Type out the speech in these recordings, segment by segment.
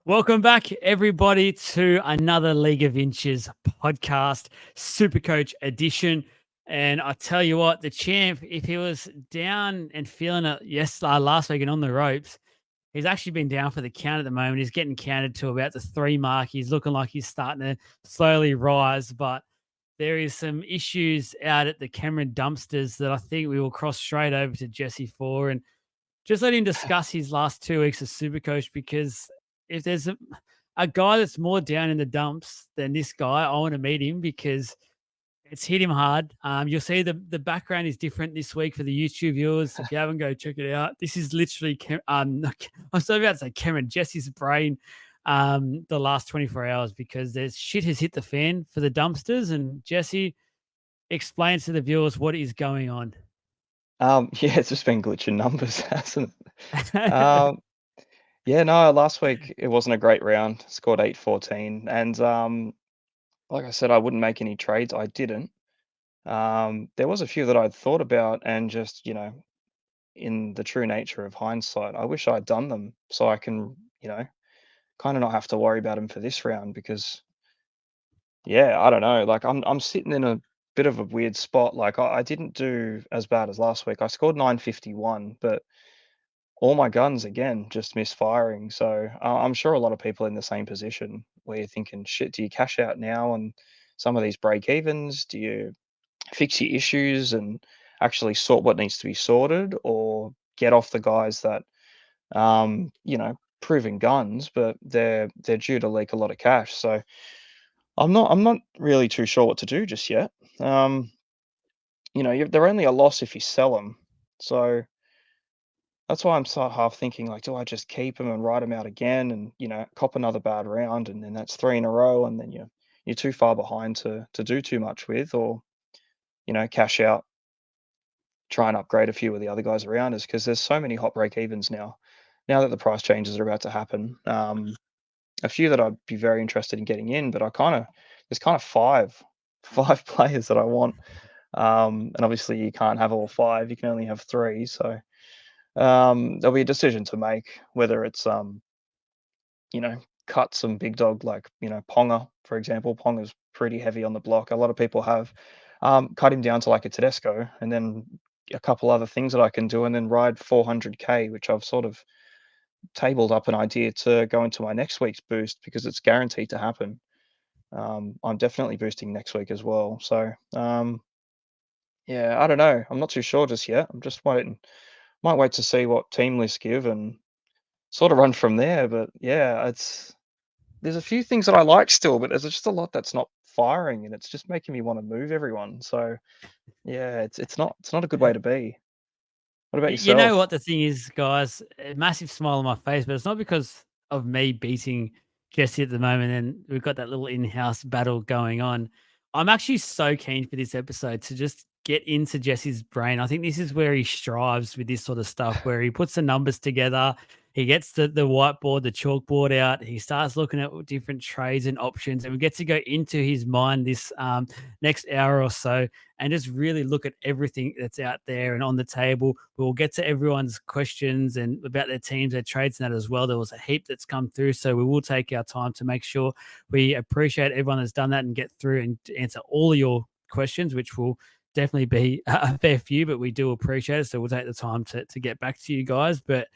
Welcome back, everybody, to another League of Inches podcast, Supercoach edition. And I tell you what, the champ, if he was down and feeling it last week and on the ropes, he's actually been down for the count at the moment. He's getting counted to about the 3 mark. He's looking like he's starting to slowly rise, but there is some issues out at the Cameron dumpsters that I think we will cross straight over to Jesse for. And just let him discuss his last 2 weeks as Supercoach, because if there's a guy that's more down in the dumps than this guy, I want to meet him because it's hit him hard. You'll see the background is different this week for the YouTube viewers. If you haven't, go check it out. This is literally I'm so about to say Cameron, Jesse's brain, the last 24 hours, because there's shit has hit the fan for the dumpsters. And Jesse explains to the viewers what is going on. Yeah, it's just been glitching numbers, hasn't it? Yeah, no, last week it wasn't a great round. Scored 814, and like I said, I wouldn't make any trades. I didn't. There was a few that I'd thought about, and just in the true nature of hindsight, I wish I'd done them so I can, kind of not have to worry about them for this round. Because yeah, I don't know. Like I'm sitting in a bit of a weird spot. Like I didn't do as bad as last week. I scored 951, but all my guns again just misfiring. So I'm sure a lot of people in the same position where you're thinking, shit, do you cash out now on some of these break evens? Do you fix your issues and actually sort what needs to be sorted, or get off the guys that proven guns, but they're due to leak a lot of cash. So I'm not really too sure what to do just yet. They're only a loss if you sell them. So that's why I'm so half thinking, like, do I just keep him and ride him out again and, cop another bad round, and then that's 3 in a row, and then you're too far behind to do too much with, or, cash out, try and upgrade a few of the other guys around us, because there's so many hot break evens now. Now that the price changes are about to happen, a few that I'd be very interested in getting in, but there's kind of five players that I want. And obviously you can't have all five, you can only have three. So there'll be a decision to make whether it's you know cut some big dog, like Ponga, for example. Ponga's pretty heavy on the block. A lot of people have cut him down to like a Tedesco, and then a couple other things that I can do, and then ride 400k, which I've sort of tabled up an idea to go into my next week's boost, because it's guaranteed to happen. I'm definitely boosting next week as well. So yeah, I don't know. I'm not too sure just yet. I'm just waiting. Might wait to see what team lists give and sort of run from there. But yeah, there's a few things that I like still, but there's just a lot that's not firing, and it's just making me want to move everyone. So yeah, it's not a good way to be. What about You know yourself? what the thing is, guys? A massive smile on my face, but it's not because of me beating Jesse at the moment and we've got that little in-house battle going on. I'm actually so keen for this episode to just get into Jesse's brain. I think this is where he strives with this sort of stuff, where he puts the numbers together, he gets the whiteboard, the chalkboard out, he starts looking at different trades and options, and we get to go into his mind this next hour or so and just really look at everything that's out there and on the table. We'll get to everyone's questions and about their teams, their trades, and that as well. There was a heap that's come through, so we will take our time to make sure we appreciate everyone that's done that and get through and answer all of your questions, which will definitely be a fair few, but we do appreciate it. So we'll take the time to get back to you guys. But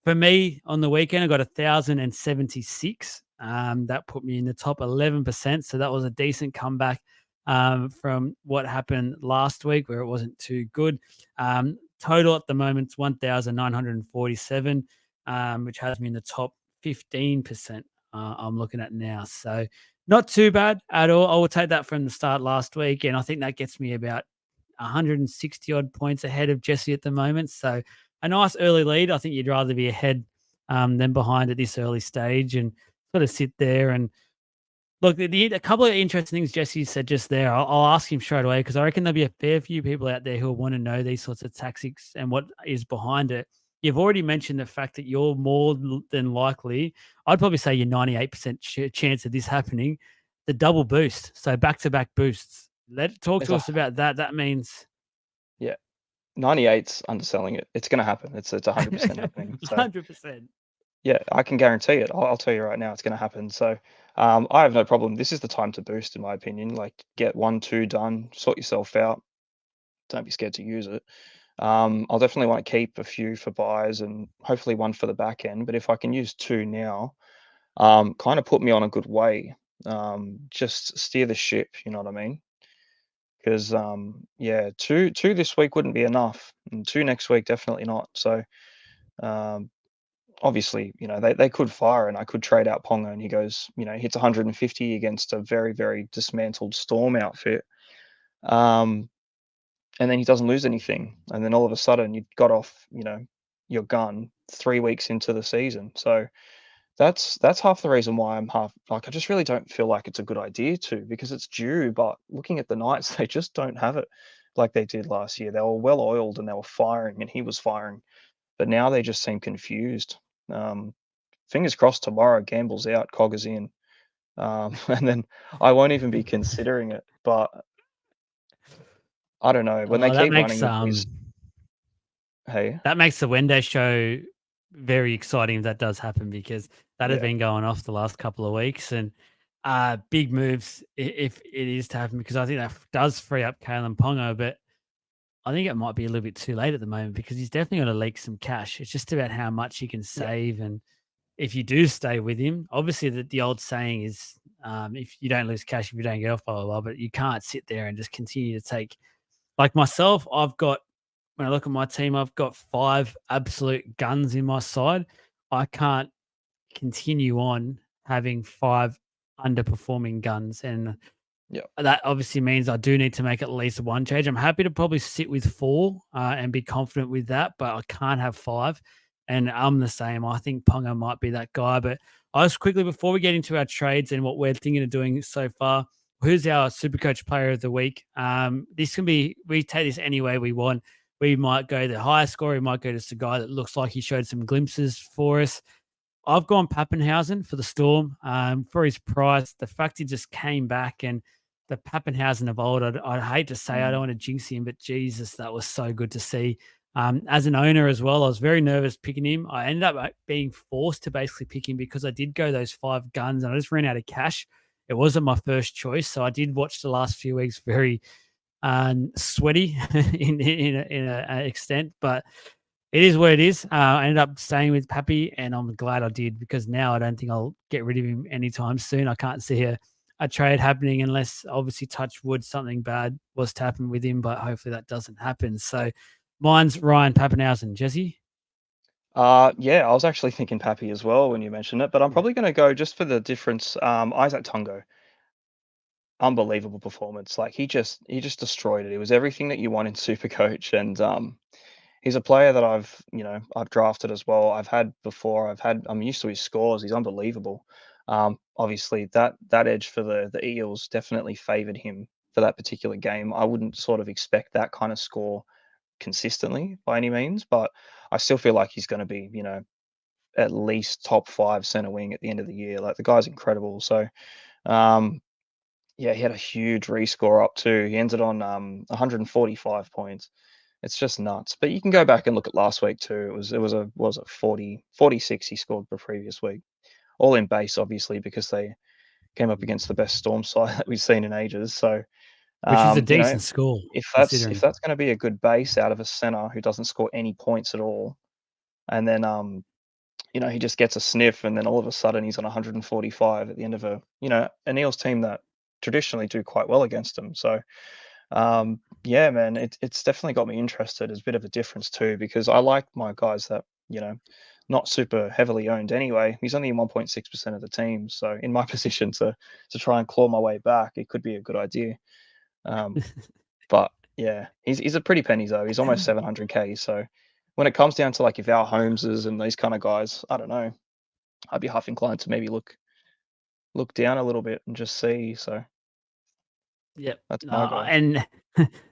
for me on the weekend, I got 1,076. That put me in the top 11%. So that was a decent comeback from what happened last week, where it wasn't too good. Total at the moment is 1,947, which has me in the top 15%. I'm looking at now. So not too bad at all. I will take that from the start last week. And I think that gets me about 160 odd points ahead of Jesse at the moment. So a nice early lead. I think you'd rather be ahead than behind at this early stage and sort of sit there and look. A couple of interesting things Jesse said just there. I'll ask him straight away, because I reckon there'll be a fair few people out there who want to know these sorts of tactics and what is behind it. You've already mentioned the fact that you're more than likely, I'd probably say you're 98% chance of this happening, the double boost. So back to back boosts. Talk It's to a us about that. That means Yeah, 98's underselling it. It's going to happen. It's 100% happening. So 100%. Yeah, I can guarantee it. I'll tell you right now, it's going to happen. So, I have no problem. This is the time to boost, in my opinion. Like, get 1, 2 done, sort yourself out. Don't be scared to use it. I'll definitely want to keep a few for buys and hopefully one for the back end. But if I can use two now, kind of put me on a good way. Just steer the ship. You know what I mean? Because yeah, two this week wouldn't be enough, and two next week definitely not. So um, obviously, they could fire, and I could trade out Ponga, and he goes, hits 150 against a very very dismantled Storm outfit. Um, and then he doesn't lose anything, and then all of a sudden you got off, your gun 3 weeks into the season. So that's half the reason why I'm half like I just really don't feel like it's a good idea to because it's due. But looking at the Knights, they just don't have it like they did last year. They were well oiled and they were firing, and he was firing, but now they just seem confused. Um, Fingers crossed tomorrow, Gamble's out, Cog is in, and then I won't even be considering it. But I don't know when they Oh, keep running with these. Hey, that makes the Wednesday show very exciting if that does happen because that has yeah, been going off the last couple of weeks and big moves if it is to happen because I think that does free up Kalen Ponga, but I think it might be a little bit too late at the moment because he's definitely going to leak some cash. It's just about how much he can yeah, save and if you do stay with him, obviously the old saying is if you don't lose cash, if you don't get off, blah, blah, blah, but you can't sit there and just continue to take like myself, when I look at my team, I've got 5 absolute guns in my side. I can't continue on having 5 underperforming guns, and yeah, that obviously means I do need to make at least one change. I'm happy to probably sit with 4, and be confident with that, but I can't have 5, and I'm the same. I think Ponga might be that guy, but I just quickly before we get into our trades and what we're thinking of doing so far, who's our Supercoach player of the week? This can be we take this any way we want. We might go the highest score, we might go to the guy that looks like he showed some glimpses for us. I've gone Pappenhausen for the Storm for his price. The fact he just came back and the Pappenhausen of old, I'd hate to say I don't mm, want to jinx him, but Jesus, that was so good to see. As an owner as well, I was very nervous picking him. I ended up being forced to basically pick him because I did go those 5 guns and I just ran out of cash. It wasn't my first choice. So I did watch the last few weeks very sweaty in a extent, but it is what it is. I ended up staying with Pappy, and I'm glad I did because now I don't think I'll get rid of him anytime soon. I can't see a trade happening unless, obviously, touch wood, something bad was to happen with him, but hopefully that doesn't happen. So mine's Ryan Pappenhausen. Jesse? yeah, I was actually thinking Pappy as well when you mentioned it, but I'm Yeah. probably going to go just for the difference. Isaac Tungo, unbelievable performance. Like he just destroyed it. It was everything that you want in Supercoach, and he's a player that I've drafted as well. I've had before. I'm used to his scores. He's unbelievable. Obviously that edge for the Eels definitely favoured him for that particular game. I wouldn't sort of expect that kind of score consistently by any means, but I still feel like he's going to be, at least top 5 center wing at the end of the year. Like the guy's incredible. So um, yeah, he had a huge rescore up too. He ended on 145 points. It's just nuts. But you can go back and look at last week too. It was a 40 46 he scored the previous week. All in base, obviously, because they came up against the best Storm side that we've seen in ages. So Which is a you know, decent score if considering. that's going to be a good base out of a center who doesn't score any points at all, and then he just gets a sniff, and then all of a sudden he's on 145 at the end of a Neil's team that traditionally do quite well against him. So yeah, man, it's definitely got me interested. It's a bit of a difference too because I like my guys that not super heavily owned anyway. He's only in 1.6% of the team, so in my position to try and claw my way back, it could be a good idea. Um, but yeah, he's a pretty penny though. He's almost 700k. So when it comes down to like if our Holmeses and these kind of guys, I don't know. I'd be half inclined to maybe look down a little bit and just see. So Yep. that's my guy. And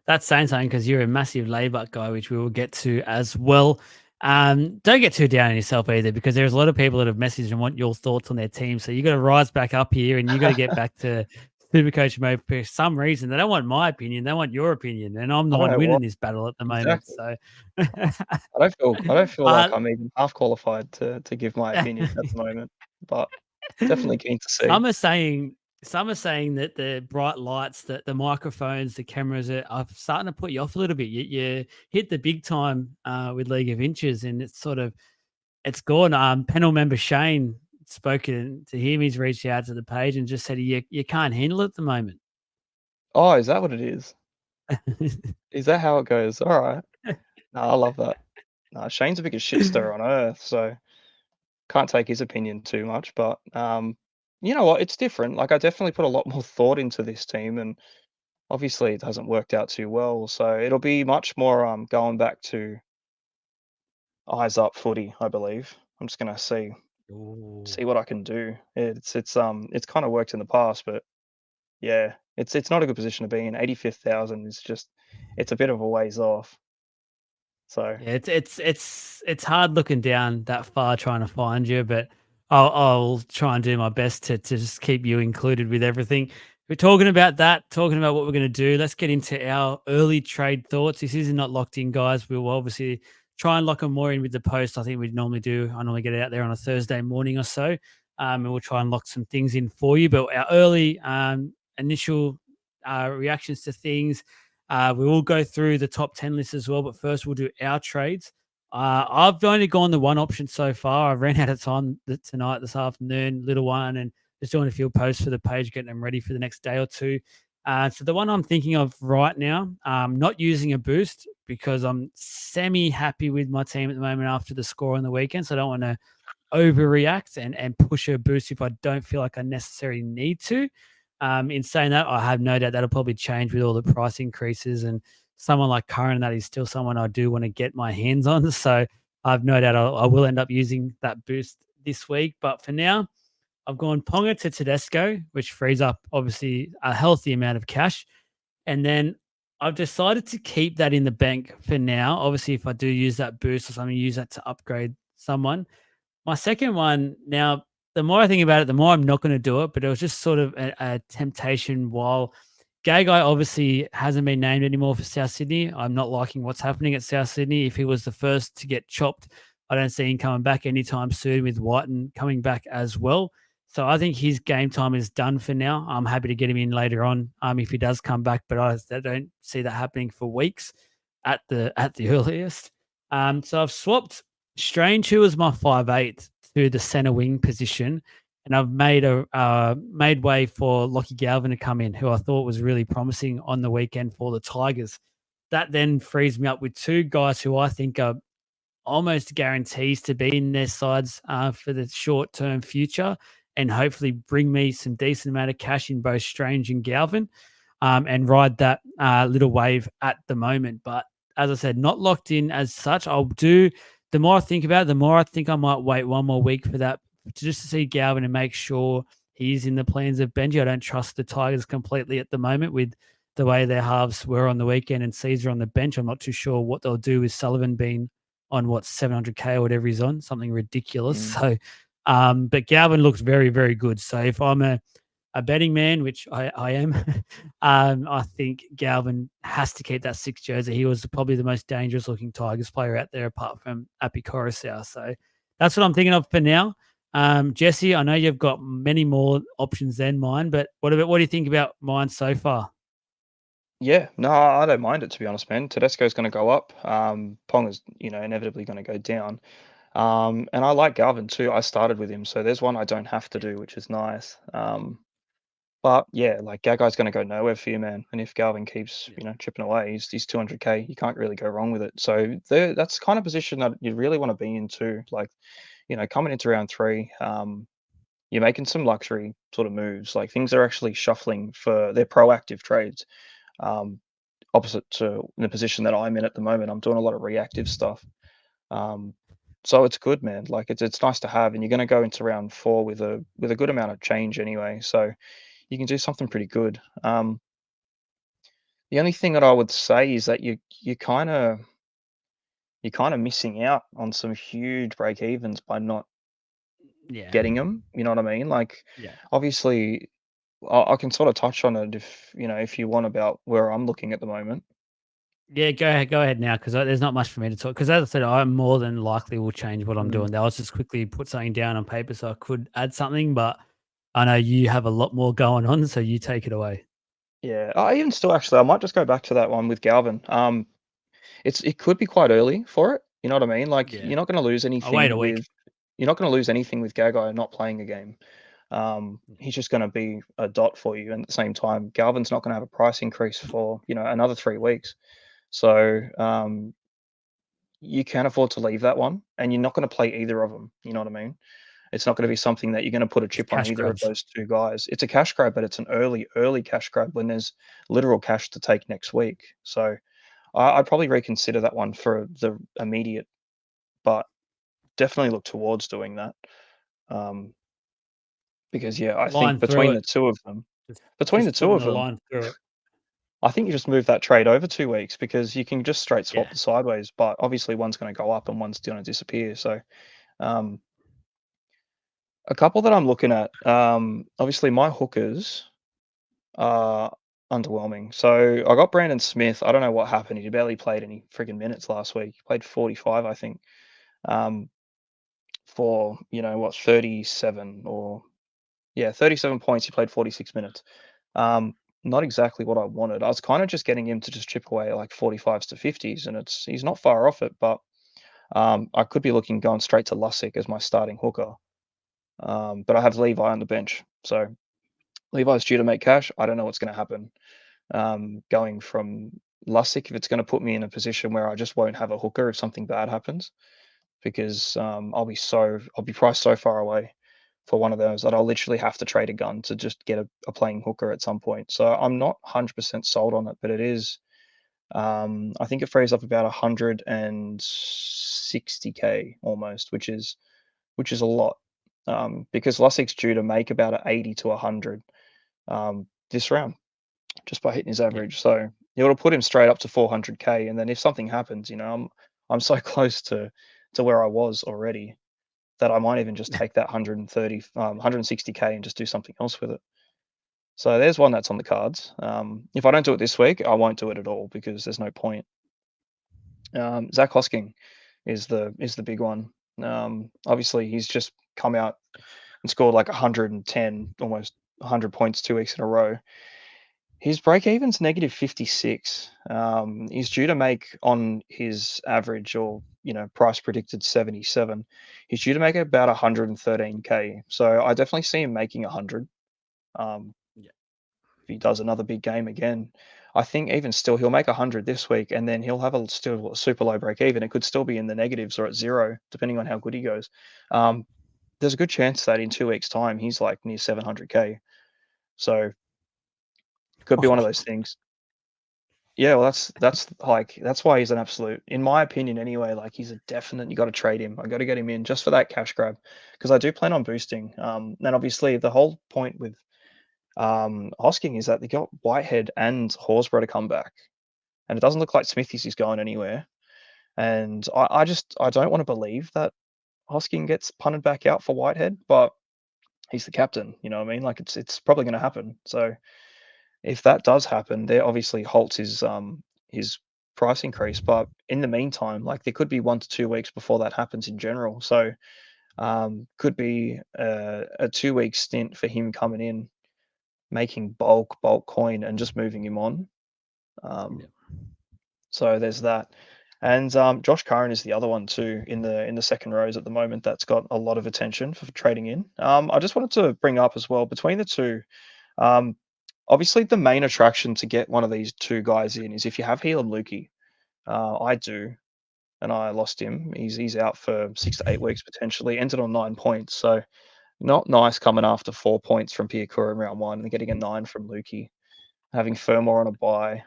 that's saying something because you're a massive layback guy, which we will get to as well. Don't get too down on yourself either, because there's a lot of people that have messaged and want your thoughts on their team. So you got to rise back up here, and you got to get back to Supercoach mode for some reason. They don't want my opinion, they want your opinion, and I'm the I don't one know why. winning this battle at the moment, Exactly. so I don't feel like uh, I'm even half qualified to give my opinion at the moment, but definitely keen to see. some are saying some are saying that the bright lights, the microphones, the cameras are starting to put you off a little bit. You hit the big time with League of Inches, and it's sort of it's gone. Panel member Shane spoken to him. He's reached out to the page and just said you can't handle it at the moment. Oh, is that what it is? Is that how it goes? Alright. No, I love that. No, Shane's the biggest shit stirrer on earth, so can't take his opinion too much, but, you know what? It's different. Like, I definitely put a lot more thought into this team, and obviously it hasn't worked out too well, so it'll be much more, going back to eyes up footy, I believe. I'm just gonna see Ooh. what I can do. It's kinda worked in the past, but yeah, it's not a good position to be in. 85,000 is just it's a bit of a ways off. So, Yeah, it's hard looking down that far trying to find you, but I'll try and do my best to just keep you included with everything. We're talking about that, talking about what we're going to do. Let's get into our early trade thoughts. This is not locked in, guys. We'll obviously try and lock them more in with the post. I think we normally do. I normally get it out there on a Thursday morning or so, and we'll try and lock some things in for you. But our early initial reactions to things. We will go through the top 10 list as well, but first we'll do our trades. I've only gone the one option so far. I ran out of time tonight, this afternoon, little one, and just doing a few posts for the page, getting them ready for the next day or two. So the one I'm thinking of right now, not using a boost because I'm semi happy with my team at the moment after the score on the weekend. So I don't want to overreact and push a boost if I don't feel like I necessarily need to. In saying that, I have no doubt that'll probably change with all the price increases and someone like Curran, that is still someone I do want to get my hands on. So I've no doubt I will end up using that boost this week. But for now, I've gone Ponga to Tedesco, which frees up obviously a healthy amount of cash. And then I've decided to keep that in the bank for now. Obviously, if I do use that boost or something, use that to upgrade someone. My second one, now, the more I think about it, the more I'm not going to do it, but it was just sort of a temptation while Gagai obviously hasn't been named anymore for South Sydney. I'm not liking what's happening at South Sydney. If he was the first to get chopped, I don't see him coming back anytime soon with Whiten coming back as well. So I think his game time is done for now. I'm happy to get him in later on if he does come back, but I don't see that happening for weeks at the earliest. So I've swapped Strange, who was my 5'8", to the center wing position, and I've made way for Lockie Galvin to come in, who I thought was really promising on the weekend for the Tigers. That then frees me up with two guys who I think are almost guarantees to be in their sides for the short term future, and hopefully bring me some decent amount of cash in both Strange and Galvin, and ride that little wave at the moment. But as I said, not locked in as such. I'll do the more I think about it, the more I think I might wait one more week for that just to see Galvin and make sure he's in the plans of Benji. I don't trust the Tigers completely at the moment with the way their halves were on the weekend and Caesar on the bench. I'm not too sure what they'll do with Sullivan being on what 700K or whatever he's on, something ridiculous. mm, So, but Galvin looks very, very good. So if I'm a betting man, which I am, I think Galvin has to keep that six jersey. He was probably the most dangerous looking Tigers player out there apart from Api Coruscant. So that's what I'm thinking of for now. Jesse, I know you've got many more options than mine, but what do you think about mine so far? yeah, no, I don't mind it, to be honest, man. Tedesco's gonna go up. Ponga's, inevitably gonna go down. And I like Galvin too. I started with him, so there's one I don't have to do, which is nice. But yeah, like Gagai's gonna go nowhere for you, man. And if Galvin keeps, Yeah. chipping away, he's 200K. You can't really go wrong with it. So that's the kind of position that you really want to be in too. Like, coming into round three, you're making some luxury sort of moves. Like things are actually shuffling for their proactive trades. Um, Opposite to the position that I'm in at the moment, I'm doing a lot of reactive stuff. Um, so it's good, man. Like it's nice to have, and you're going to go into round four with a good amount of change anyway. So you can do something pretty good. The only thing that I would say is that you're kind of missing out on some huge break evens by not Yeah. getting them. You know what I mean? Like Yeah. obviously. I can sort of touch on it if if you want about where I'm looking at the moment. Yeah, go ahead now, because there's not much for me to talk. Because as I said, I more than likely will change what I'm Mm. doing. There, I was just quickly put something down on paper so I could add something, but I know you have a lot more going on, so you take it away. Yeah, I even still actually, I might just go back to that one with Galvin. It could be quite early for it. You know what I mean? Like Yeah, I'll wait a week. you're not going to lose anything with Gagai not playing a game. He's just going to be a dot for you. And at the same time, Galvin's not going to have a price increase for another 3 weeks. So you can afford to leave that one, and you're not going to play either of them. You know what I mean? It's not going to Yeah, be something that you're going to put a it's chip on cash either of grabs. those two guys. It's a cash grab, but it's an early cash grab when there's literal cash to take next week. So I'd probably reconsider that one for the immediate, but definitely look towards doing that. Um, because yeah, I think Line through it. Just between the just two putting of a them, line through it. I think you just move that trade over 2 weeks because you can just straight swap Yeah. the sideways. But obviously, one's going to go up and one's going to disappear. So um, a couple that I'm looking at, obviously my hookers are underwhelming. So I got Brandon Smith. I don't know what happened. He barely played any friggin' minutes last week. He played 45, I think. Um, for, what, 37 or yeah, 37 points. He played 46 minutes. Um, Not exactly what I wanted. I was kind of just getting him to just chip away at like 45s to 50s, and he's not far off it, but I could be looking going straight to Lussick as my starting hooker. But I have Levi on the bench. So Levi's due to make cash. I don't know what's going to happen. Going from Lussick, if it's going to put me in a position where I just won't have a hooker if something bad happens, because I'll be priced so far away for one of those that I'll literally have to trade a gun to just get a playing hooker at some point. So I'm not 100% sold on it, but it is. I think it frees up about 160k almost, which is a lot. Because Lussick's due to make about a 80 to 100 this round just by hitting his Yeah. average. So it'll put him straight up to 400k, and then if something happens, I'm so close to where I was already that I might even just take that 160k and just do something else with it. So there's one that's on the cards. If I don't do it this week, I won't do it at all because there's no point. Zach Hosking is the big one. Obviously, he's just come out and scored like 110, almost 100 points 2 weeks in a row. His break even's negative 56. He's due to make on his average or price predicted 77. He's due to make about 113k. So I definitely see him making 100. Um, Yeah. if he does another big game again, I think even still he'll make 100 this week, and then he'll have still a super low break even. It could still be in the negatives or at zero, depending on how good he goes. Um, there's a good chance that in 2 weeks' time he's like near 700k. So it could be one of those things. Yeah, well, that's why he's an absolute, in my opinion anyway. Like he's a definite. You got to trade him. I got to get him in just for that cash grab because I do plan on boosting. And obviously the whole point with Hosking is that they got Whitehead and Horsburgh to come back, and it doesn't look like Smithies is going anywhere. And I don't want to believe that Hosking gets punted back out for Whitehead, but he's the captain. You know what I mean? Like it's probably going to happen. So if that does happen, there obviously halts his price increase. But in the meantime, like there could be 1 to 2 weeks before that happens in general. So could be a 2 week stint for him coming in, making bulk coin, and just moving him on. Yeah. Um, so there's that. And Josh Curran is the other one too in the second rows at the moment that's got a lot of attention for trading in. I just wanted to bring up as well between the two. Um, Obviously, the main attraction to get one of these two guys in is if you have Helam Lukey. I do, and I lost him. He's out for 6 to 8 weeks potentially. Ended on 9 points, so not nice coming after 4 points from Piakura in round one and getting a 9 from Lukey. Having Furmore on a bye.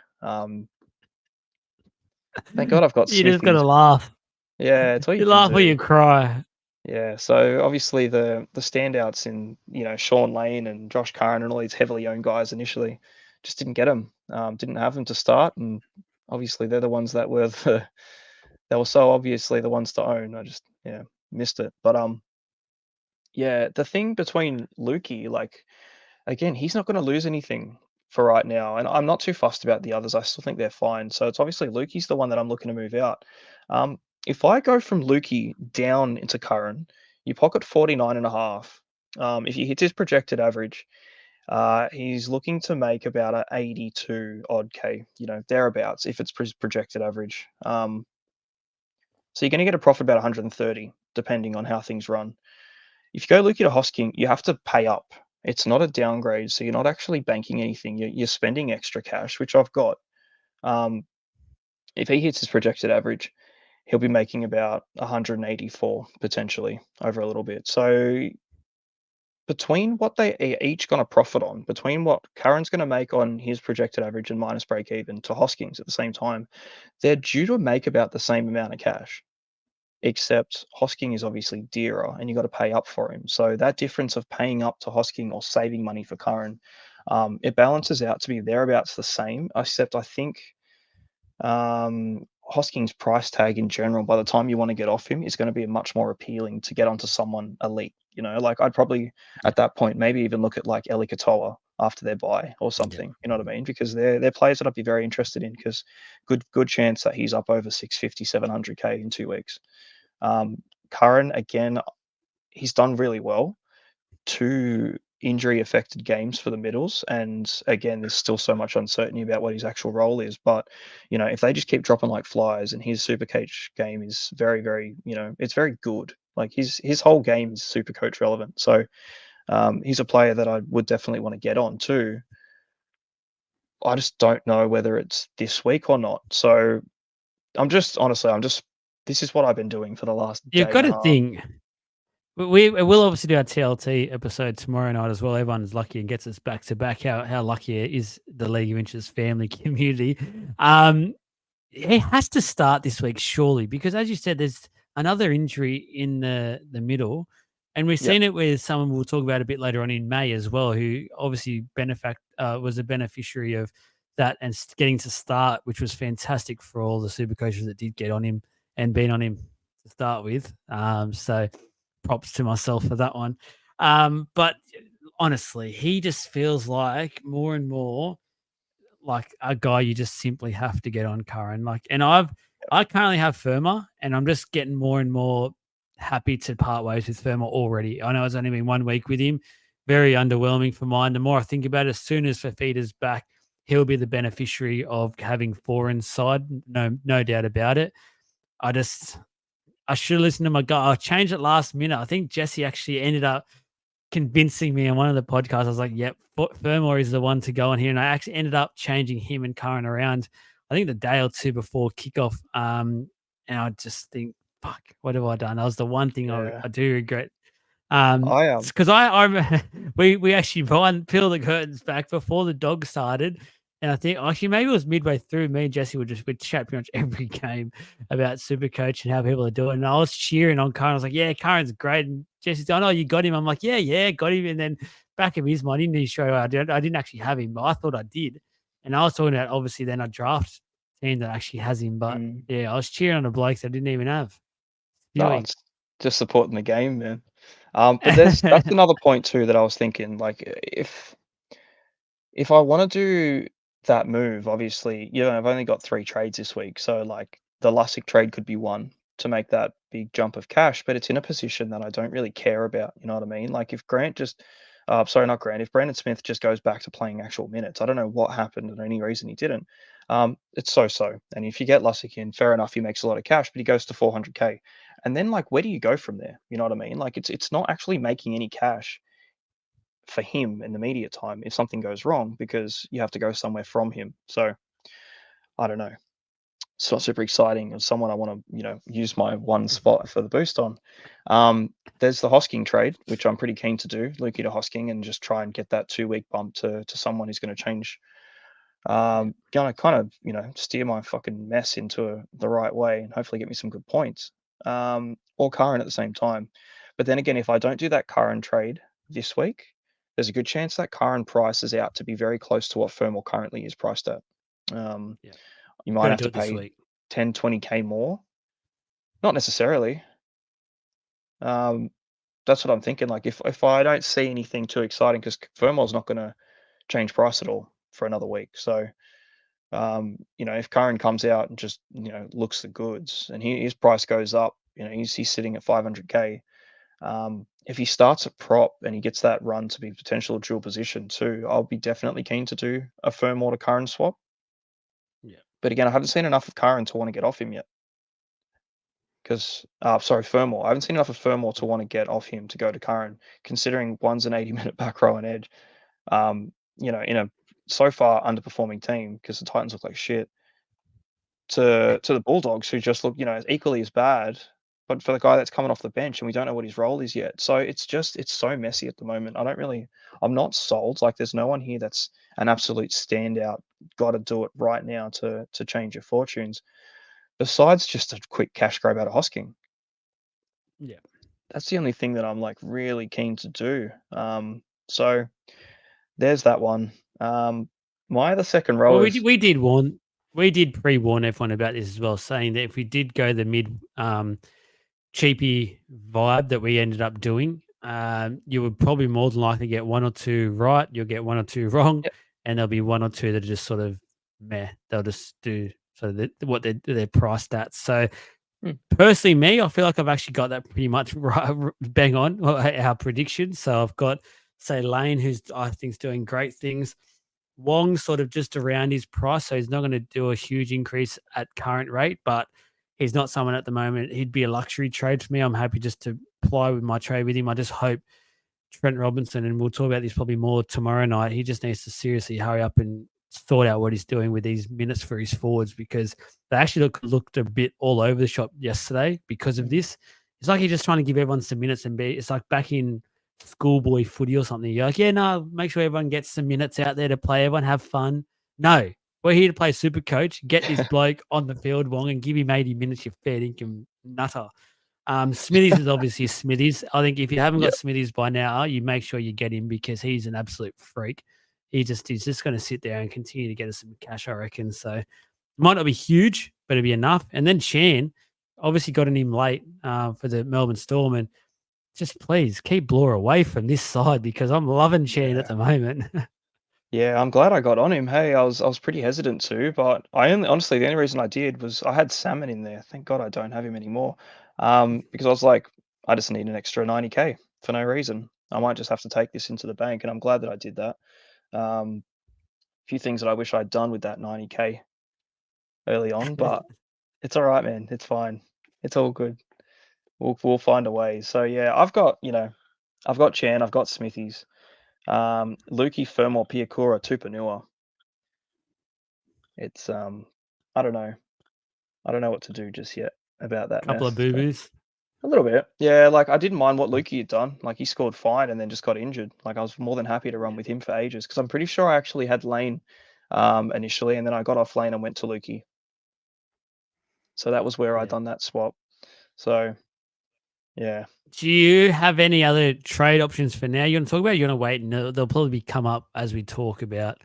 Thank God I've got You just Smithies. gotta laugh. Yeah, it's all you You can laugh or do. you cry. Yeah, so obviously the standouts in Sean Lane and Josh Curran and all these heavily owned guys initially just didn't get them, didn't have them to start, and obviously they're the ones that were they were so obviously the ones to own. I just missed it, but yeah, the thing between Lukey, like again, he's not going to lose anything for right now, and I'm not too fussed about the others. I still think they're fine. So it's obviously Lukey's the one that I'm looking to move out. If I go from Lukey down into Curran, you pocket 49.5. If he hits his projected average, he's looking to make about a 82 odd K, thereabouts, if it's projected average. So you're going to get a profit about 130, depending on how things run. If you go Lukey to Hosking, you have to pay up. It's not a downgrade, so you're not actually banking anything. You're spending extra cash, which I've got. Um, if he hits his projected average, he'll be making about 184 potentially over a little bit. So between what they are each going to profit on, between what Curran's going to make on his projected average and minus break even to Hoskins at the same time, they're due to make about the same amount of cash. Except Hosking is obviously dearer and you got to pay up for him. So that difference of paying up to Hosking or saving money for Curran, it balances out to be thereabouts the same, except I think Hosking's price tag in general, by the time you want to get off him, is going to be much more appealing to get onto someone elite. Like I'd probably Yeah, at that point maybe even look at like Eli Katoa after their buy or yeah. something. You know what I mean? Because they're players that I'd be very interested in because good chance that he's up over 650, 700K in 2 weeks. Curran, again, he's done really well. Two injury affected games for the middles. And again, there's still so much uncertainty about what his actual role is. But, if they just keep dropping like flies and his Supercoach game is very, very, it's very good. Like his whole game is Supercoach relevant. So he's a player that I would definitely want to get on too. I just don't know whether it's this week or not. So honestly, this is what I've been doing for the last You've day got and a to half. think. We will obviously do our TLT episode tomorrow night as well. Everyone's lucky and gets us back to back. How lucky is the League of Inches family community? He has to start this week, surely, because as you said, there's another injury in the middle, and we've Yeah. seen it with someone we'll talk about a bit later on in May as well, who obviously was a beneficiary of that and getting to start, which was fantastic for all the super coaches that did get on him and been on him to start with. So props to myself for that one. But honestly, he just feels like more and more like a guy you just simply have to get on, Curran. Like, and I currently have Firma, and I'm just getting more and more happy to part ways with Firma already. I know it's only been 1 week with him, very underwhelming for mine. The more I think about it, as soon as Fafita's back, he'll be the beneficiary of having four inside. No doubt about it. I should listen to my guy. I changed it last minute. I think Jesse actually ended up convincing me on one of the podcasts. I was like, "Yep, Fermor is the one to go on here," and I actually ended up changing him and Curran around. I think the day or two before kickoff, and I just think, "Fuck, what have I done?" That was the one thing Yeah. I do regret. I am. Because I we actually peeled the curtains back before the dog started, and I think actually maybe it was midway through. Me and Jesse would chat pretty much every game about Supercoach and how people are doing. And I was cheering on Karen. I was like, "Yeah, Karen's great." And Jesse's, "Oh no, you got him." I'm like, "Yeah, got him." And then back of his mind, he didn't show I didn't actually have him, but I thought I did. And I was talking about obviously then a draft team that actually has him, but Mm. yeah, I was cheering on the blokes I didn't even have. No, Spewing. it's just supporting the game, man. But that's another point too that I was thinking, like, if I wanna do that move, obviously, I've only got 3 trades this week, so, like, the Lussick trade could be one to make that big jump of cash, but it's in a position that I don't really care about, you know what I mean? Like, if Grant just sorry, not Grant, if Brandon Smith just goes back to playing actual minutes, I don't know what happened and any reason he didn't, it's so-so, and if you get Lussick in, fair enough, he makes a lot of cash, but he goes to 400K, and then, like, where do you go from there? You know what I mean? Like, it's not actually making any cash for him in the media time if something goes wrong because you have to go somewhere from him. So I don't know. It's not super exciting. As someone I want to, use my one spot for the boost on. There's the Hosking trade, which I'm pretty keen to do, Lukey to Hosking, and just try and get that 2 week bump to someone who's going to change. Yeah, Gonna kind of, steer my fucking mess into the right way and hopefully get me some good points. Or Curran at the same time. But then again, if I don't do that Curran trade this week, there's a good chance that Curran price is out to be very close to what Firmal currently is priced at. Um, yeah. you Got might to have do to it this pay week. 10, 20K more. Not necessarily. Um, that's what I'm thinking. Like if I don't see anything too exciting, because Fermor's not going to change price at all for another week. So if Curran comes out and just looks the goods, and his price goes up, he's sitting at 500k. If he starts at prop and he gets that run to be potential dual position too, I'll be definitely keen to do a Fermor to Curran swap. Yeah. But again, I haven't seen enough of Curran to want to get off him yet. Because, sorry, Fermor. I haven't seen enough of Fermor to want to get off him to go to Curran, considering one's an 80-minute back row and edge. In a so far underperforming team, because the Titans look like shit, to the Bulldogs, who just look, equally as bad, but for the guy that's coming off the bench and we don't know what his role is yet. So it's so messy at the moment. I'm not sold. Like there's no one here that's an absolute standout. Got to do it right now to change your fortunes. Besides just a quick cash grab out of Hosking. Yeah. That's the only thing that I'm like really keen to do. So there's that one. My other second Well, row we did is we did warn we did pre-warn everyone about this as well, saying that if we did go the mid cheapy vibe that we ended up doing, you would probably more than likely get one or two right. You'll get one or two wrong, yeah, and there'll be one or two that are just sort of meh. They'll just do so that what they're priced at. So hmm, personally, me, I feel like I've actually got that pretty much right, bang on our prediction. So I've got say Lane, who's I think is doing great things. Wong's sort of just around his price, so he's not going to do a huge increase at current rate, but he's not someone at the moment. He'd be a luxury trade for me. I'm happy just to ply with my trade with him. I just hope Trent Robinson, and we'll talk about this probably more tomorrow night. He just needs to seriously hurry up and sort out what he's doing with these minutes for his forwards, because they actually looked a bit all over the shop yesterday because of hmm, this. It's like he's just trying to give everyone some minutes and be. It's like back in schoolboy footy or something. You're like, yeah, no, make sure everyone gets some minutes out there to play. Everyone have fun. No, we're here to play Super Coach. Get this bloke on the field, Wong, and give him 80 minutes. You fair dinkum nutter. Smithies is obviously Smithies. I think if you haven't yeah, got Smithies by now, you make sure you get him, because he's an absolute freak. He's just going to sit there and continue to get us some cash, I reckon. So might not be huge, but it'll be enough. And then Shan obviously got in him late for the Melbourne Storm, and just please keep Blore away from this side, because I'm loving Shan at yeah. the moment. Yeah, I'm glad I got on him. Hey, I was pretty hesitant to, but I only honestly the only reason I did was I had Salmon in there. Thank God I don't have him anymore. Because I was like, I just need an extra 90k for no reason. I might just have to take this into the bank, and I'm glad that I did that. A few things that I wish I'd done with that 90k early on, but it's all right, man. It's fine. It's all good. We'll find a way. So yeah, I've got Chan, I've got Smithies, Lukey, Fermor, Piakura, Tupanua. It's I don't know. I don't know what to do just yet about that Couple of mess. boo So, boos. a little bit. Yeah, like I didn't mind what Lukey had done. Like he scored fine and then just got injured. Like I was more than happy to run Yeah, with him for ages, because I'm pretty sure I actually had Lane initially, and then I got off Lane and went to Lukey. So that was where I yeah. done that swap. So yeah. Do you have any other trade options for now you want to talk about? You want to wait, and they'll probably come up as we talk about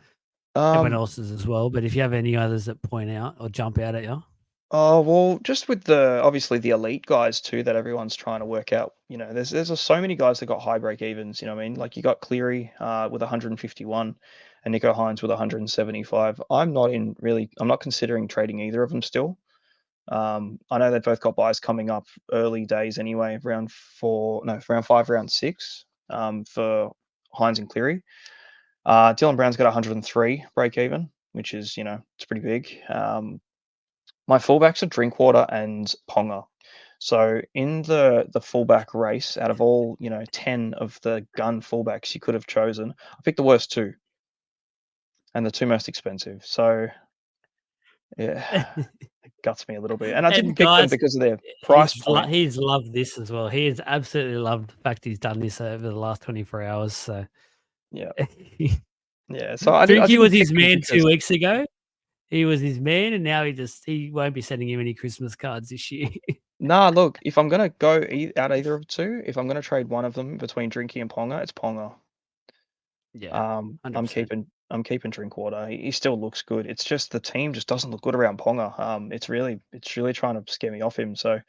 everyone Um else's as well. But if you have any others that point out or jump out at you, oh well, just with the obviously the elite guys too that everyone's trying to work out. There's so many guys that got high break evens. You know what I mean? Like you got Cleary with 151, and Nico Hines with 175. I'm not considering trading either of them still. I know they've both got buys coming up early days anyway, round four, no, round five, round six, for Hines and Cleary. Dylan Brown's got 103 break even, which is, it's pretty big. My fullbacks are Drinkwater and Ponga. So in the fullback race, out of all 10 of the gun fullbacks you could have chosen, I picked the worst two and the two most expensive. So yeah, it guts me a little bit. And I didn't and pick them guys, because of their price point. he's loved this as well. He has absolutely loved the fact he's done this over the last 24 hours. So Yeah, yeah. So I Drinky didn't was pick his them man because 2 weeks ago. He was his man, and now he won't be sending him any Christmas cards this year. nah. Look, if I'm gonna go out either of the two, if I'm gonna trade one of them between Drinky and Ponga, it's Ponga. Yeah, 100%. I'm keeping Drinkwater. He still looks good. It's just the team just doesn't look good around Ponga. It's really trying to scare me off him. So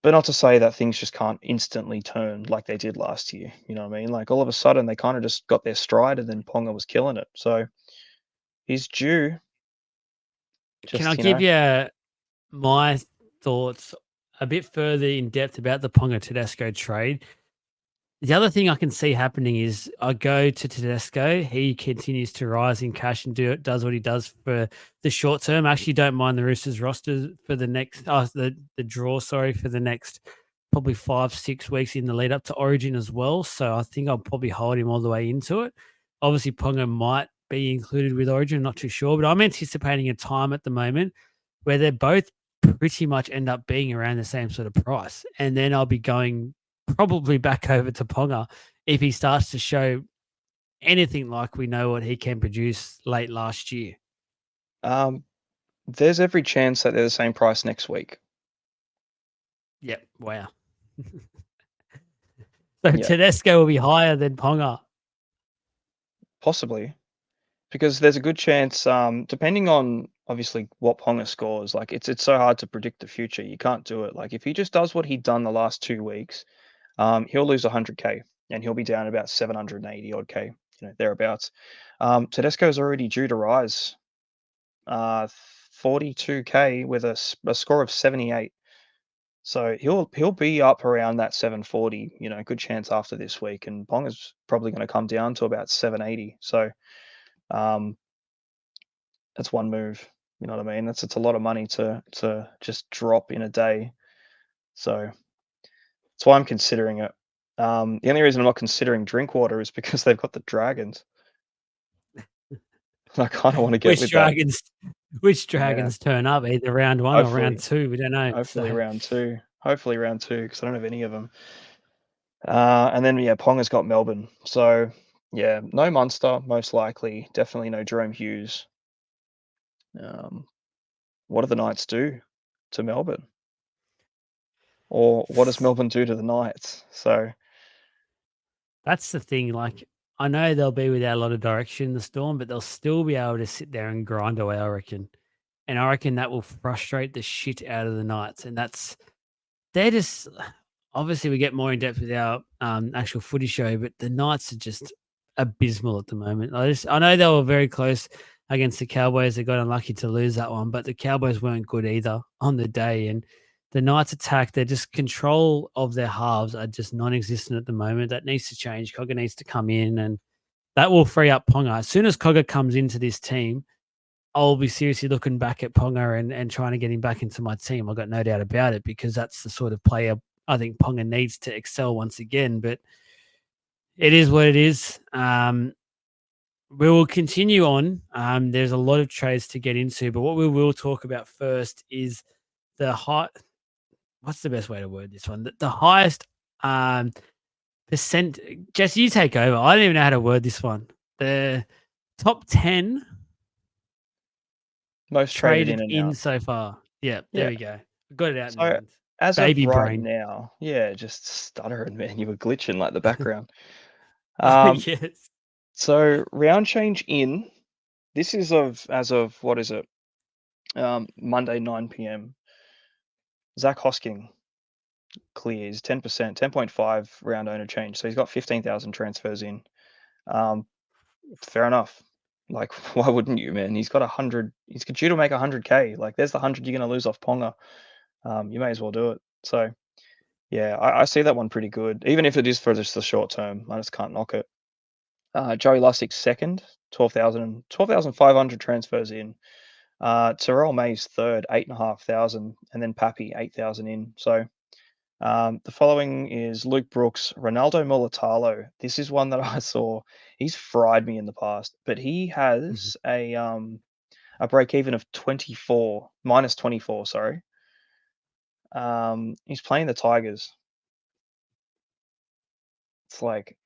But not to say that things just can't instantly turn like they did last year, you know what I mean? Like, all of a sudden, they kinda just got their stride, and then Ponga was killing it. So, he's due, Can I just, give you my thoughts a bit further in depth about the Ponga Tedesco trade? The other thing I can see happening is I go to Tedesco. He continues to rise in cash and does what he does for the short term. I actually don't mind the Roosters roster for the next the draw, sorry, for the next probably 5-6 weeks in the lead up to Origin as well. So I think I'll probably hold him all the way into it. Obviously, Ponga might be included with Origin, not too sure, but I'm anticipating a time at the moment where they're both pretty much end up being around the same sort of price, and then I'll be going probably back over to Ponga if he starts to show anything like we know what he can produce late last year. There's every chance that they're the same price next week. Yep. Wow. So Yeah, Tedesco will be higher than Ponga. possibly, because there's a good chance, depending on obviously what Ponga scores, like, it's so hard to predict the future. You can't do it. Like, if he just does what he'd done the last 2 weeks, he'll lose 100K, and he'll be down about 780 odd K, thereabouts. Tedesco's already due to rise, 42K with a score of 78. So he'll be up around that 740, good chance after this week, and Ponga's probably gonna come down to about 780. So, um, that's one move, you know what I mean? It's a lot of money to just drop in a day. So, that's why I'm considering it. The only reason I'm not considering Drinkwater is because they've got the Dragons. And I kinda wanna get Which with that. dragons? Which Yeah, dragons turn up either round one or round hopefully two? We don't know. hopefully So round 2. Hopefully round 2, because I don't have any of them. And then, yeah, Ponga's got Melbourne. So, yeah, no Munster, most likely. Definitely no Jerome Hughes. Um, what do the Knights do to Melbourne? Or what does Melbourne do to the Knights? So, that's the thing. Like, I know they'll be without a lot of direction in the Storm, but they'll still be able to sit there and grind away, I reckon. And I reckon that will frustrate the shit out of the Knights. And they're just obviously we get more in depth with our actual footy show, but the Knights are just abysmal at the moment. I know they were very close against the Cowboys. They got unlucky to lose that one, but the Cowboys weren't good either on the day. And the Knights attack, their just control of their halves are just non-existent at the moment. That needs to change. Cogger needs to come in, and that will free up Ponga. As soon as Cogger comes into this team, I'll be seriously looking back at Ponga and trying to get him back into my team. I've got no doubt about it because that's the sort of player I think Ponga needs to excel once again. But it is what it is. We will continue on. There's a lot of trades to get into, but what we will talk about first is the high. What's the best way to word this one? The highest um, percent. Jesse, you take over. I don't even know how to word this one. The top 10 most traded in traded and in out. so far. Yeah, there Yeah. we go. Got it out in the So, end. as of Baby right brain. now, yeah, just stuttering, man. You were glitching like the background. Um, Yes. so round change in. This is as of what is it? Monday 9 p.m. Zach Hosking clears 10%, 10.5 round owner change. So he's got 15,000 transfers in. Um, fair enough. Like, why wouldn't you, man? He's got 100. He's due to make 100K. Like, there's the 100 you're going to lose off Ponga. You may as well do it. So, yeah, I see that one pretty good. Even if it is for just the short term, I just can't knock it. Joey Lussick's second, 12,500 transfers in. Terrell May's third, 8,500, and then Pappy, 8,000 in. So, the following is Luke Brooks, Ronaldo Mulatalo. This is one that I saw. He's fried me in the past, but he Mhm. has a break even of 24 minus 24. Sorry. He's playing the Tigers. It's like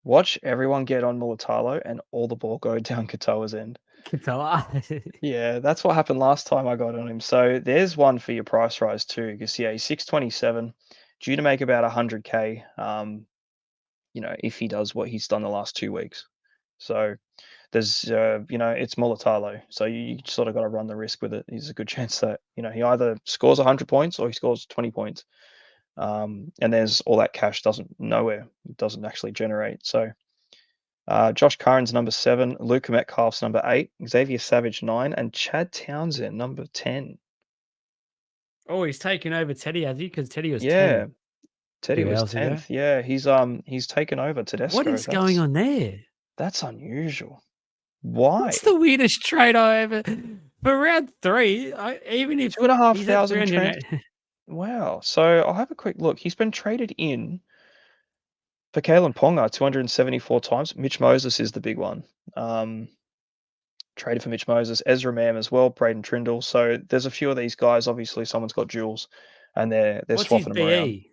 watch everyone get on Mulatalo and all the ball go down Katoa's end. Katoa. Yeah, that's what happened last time I got on him. So there's one for your price rise too, because yeah, he's 627, due to make about 100K. If he does what he's done the last 2 weeks. So there's it's Mulatalo, so you sort of got to run the risk with it. There's a good chance that he either scores 100 points or he scores 20 points, and there's all that cash doesn't actually generate. So Josh Curran's number 7, Luca Metcalf's number 8, Xavier Savage 9, and Chad Townsend number 10. Oh, he's taken over Teddy, has he? Because Teddy was Yeah, 10 Teddy 2 was hours ago. 10th. Yeah, he's taken over What Tedesco. is going on there? That's unusual. What's the Why? weirdest trade I ever for round 3, even if Two and a half he's at thousand trans. 308. Wow. So I'll have a quick look. He's been traded in for Kalen Ponga 274 times. Mitch Moses is the big one. Um, Traded for Mitch Moses, Ezra Mam as well, Braden Trindle. So there's a few of these guys. Obviously, someone's got duels, and they're What's his swapping them around. BE?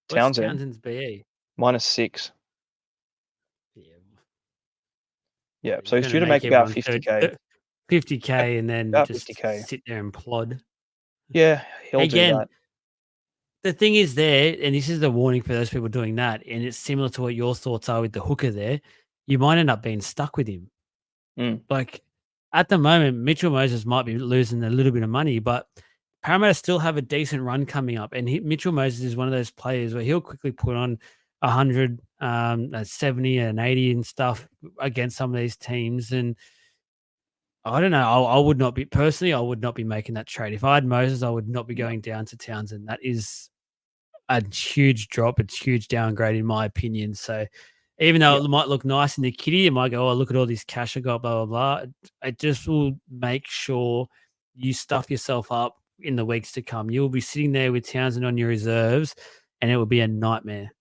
What's Townsend Townsend's BE? -6. Yeah, Yeah. he's So he's gonna due to make make about everyone 50K. 50K and then About just 50K. sit there and plod. Yeah, he'll do Again, that. the thing is there, and this is the warning for those people doing that, and it's similar to what your thoughts are with the hooker there, you might end up being stuck with him. Mm, Like, at the moment, Mitchell Moses might be losing a little bit of money, but Parramatta still have a decent run coming up, and Mitchell Moses is one of those players where he'll quickly put on 100, a 70 and 80 and stuff against some of these teams, and I don't know. I would not be personally. I would not be making that trade if I had Moses. I would not be no. going down to Townsend. That is a huge drop. It's huge downgrade in my opinion. So even though Yeah. it might look nice in the kitty, you might go, "Oh, look at all this cash I got." Blah blah blah. It just will make sure you stuff yourself up in the weeks to come. You'll be sitting there with Townsend on your reserves, and it will be a nightmare.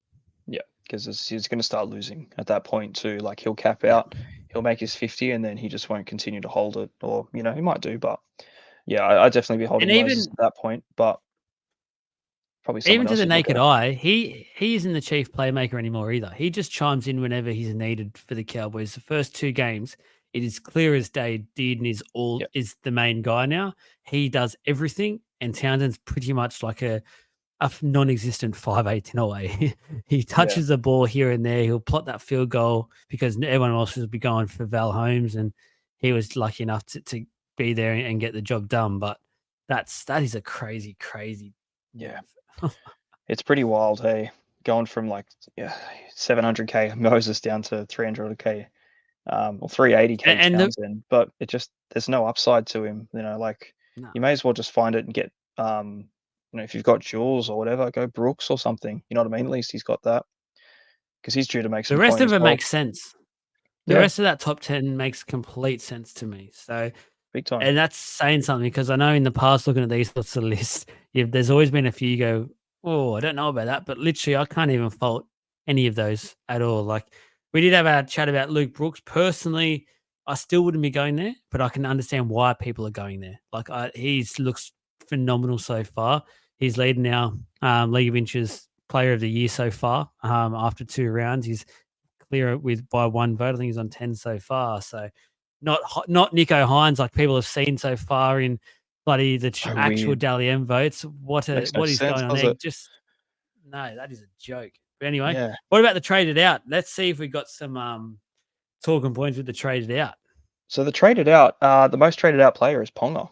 Yeah, because he's going to start losing at that point too. Like he'll cap Yeah, out, he'll make his 50, and then he just won't continue to hold it, or he might do, but yeah, I'd definitely be and holding Moses even at that point, but probably someone Even to else the you'd look naked at. eye, he isn't the chief playmaker anymore either. He just chimes in whenever he's needed for the Cowboys. The first 2 games, it is clear as day Dearden Yeah, is the main guy now. He does everything, and Townsend's pretty much like a non-existent 5'8" in a way. He yeah, touches the ball here and there. He'll plot that field goal because everyone else will be going for Val Holmes, and he was lucky enough to be there and get the job done. But that is a crazy, crazy yeah. move. It's pretty wild, hey, going from like, yeah, 700K Moses down to 300K, or 380K And the Townsend, but there's no upside to him. Like no. you may as well just find it and get, if you've got Jules or whatever, go Brooks or something. You know what I mean? At least he's got that because he's due to make The some rest coin of as it well. makes sense. The Yeah, rest of that top 10 makes complete sense to me. So, big time. and that's saying something because I know in the past looking at these sorts of lists, there's always been a few you go, "Oh, I don't know about that," but literally I can't even fault any of those at all. Like, we did have our chat about Luke Brooks. Personally, I still wouldn't be going there, but I can understand why people are going there. Like, he's looks phenomenal so far. He's leading now, League of Inches Player of the Year so far, after 2 rounds. He's clear it with by 1 vote. I think he's on 10 so far. So not Nico Hines like people have seen so far in bloody the So actual weird. Dally M votes. Makes no What is sense, going on does there? it? Just no, that is a joke. But anyway, Yeah. what about the traded out? Let's see if we got some talking points with the traded out. So the most traded out player is Ponga.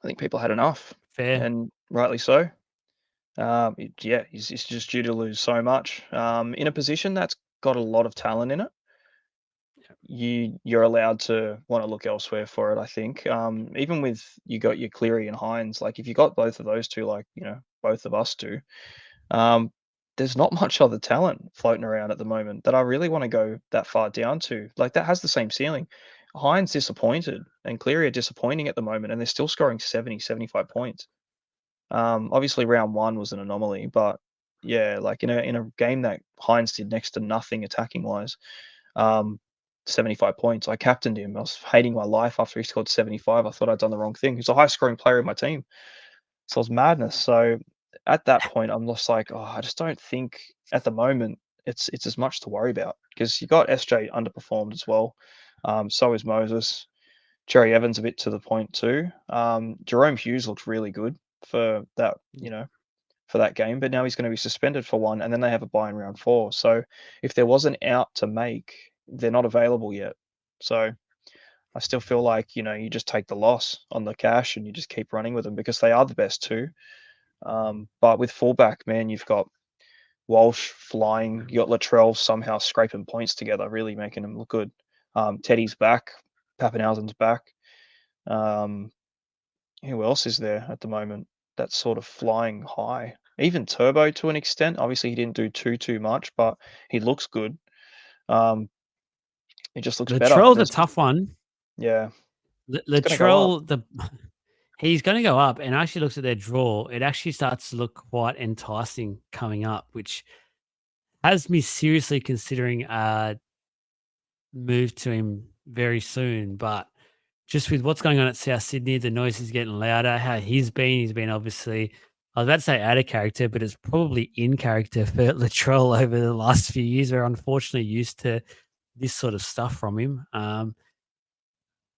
I think people had enough, Fair. and rightly so. Yeah, he's just due to lose so much. In a position that's got a lot of talent in it, you're allowed to want to look elsewhere for it. I think. Even with you got your Cleary and Hines, like if you got both of those two, like both of us do, um, there's not much other talent floating around at the moment that I really want to go that far down to. Like that has the same ceiling. Hines disappointed and Cleary are disappointing at the moment, and they're still scoring 70, 75 points. Obviously, round one was an anomaly, but yeah, like in a game that Hines did next to nothing attacking wise, um, 75 points. I captained him. I was hating my life after he scored 75. I thought I'd done the wrong thing. He's the highest scoring player in my team. So it was madness. So at that point, I'm just like, oh, I just don't think at the moment it's as much to worry about because you got SJ underperformed as well. So is Moses. Jerry Evans a bit to the point too. Jerome Hughes looked really good for that, for that game, but now he's going to be suspended for one, and then they have a bye in round 4. So if there was an out to make, they're not available yet. So I still feel like, you just take the loss on the cash and you just keep running with them because they are the best too. But with fullback, man, you've got Walsh flying. You got Latrell somehow scraping points together, really making them look good. Teddy's back. Pappenhausen's back. Um, who else is there at the moment that's sort of flying high? Even Turbo to an extent. Obviously, he didn't do too much, but he looks good. Um, he just looks better. Latrell's a There's just tough one. yeah, it's gonna go up. Latrell, he's going to go up, and actually looks at their draw. It actually starts to look quite enticing coming up, which has me seriously considering a move to him very soon. But just with what's going on at South Sydney, the noise is getting louder. How he's been obviously, I was about to say out of character, but it's probably in character for Latrell over the last few years. We're unfortunately used to this sort of stuff from him.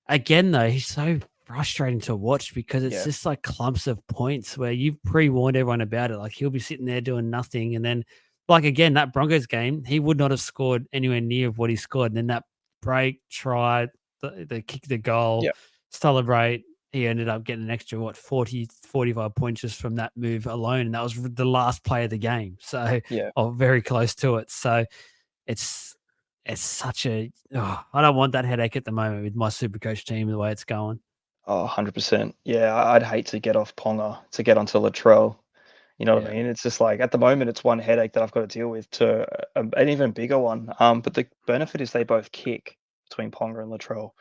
Again, though, he's so frustrating to watch because it's Yeah, just like clumps of points where you've pre-warned everyone about it. Like he'll be sitting there doing nothing, and then, like again, that Broncos game, he would not have scored anywhere near of what he scored. And then that break, try, the kick, the goal, yeah, celebrate. He ended up getting an extra 45 points just from that move alone, and that was the last play of the game. So, yeah. or very close to it. So, it's it's such a I don't want that headache at the moment with my Supercoach team the way it's going. Oh, 100%. Yeah, I'd hate to get off Ponga to get onto Latrell. You know what I Yeah. mean? It's just like at the moment, it's one headache that I've got to deal with to an even bigger one. But the benefit is they both kick between Ponga and Latrell.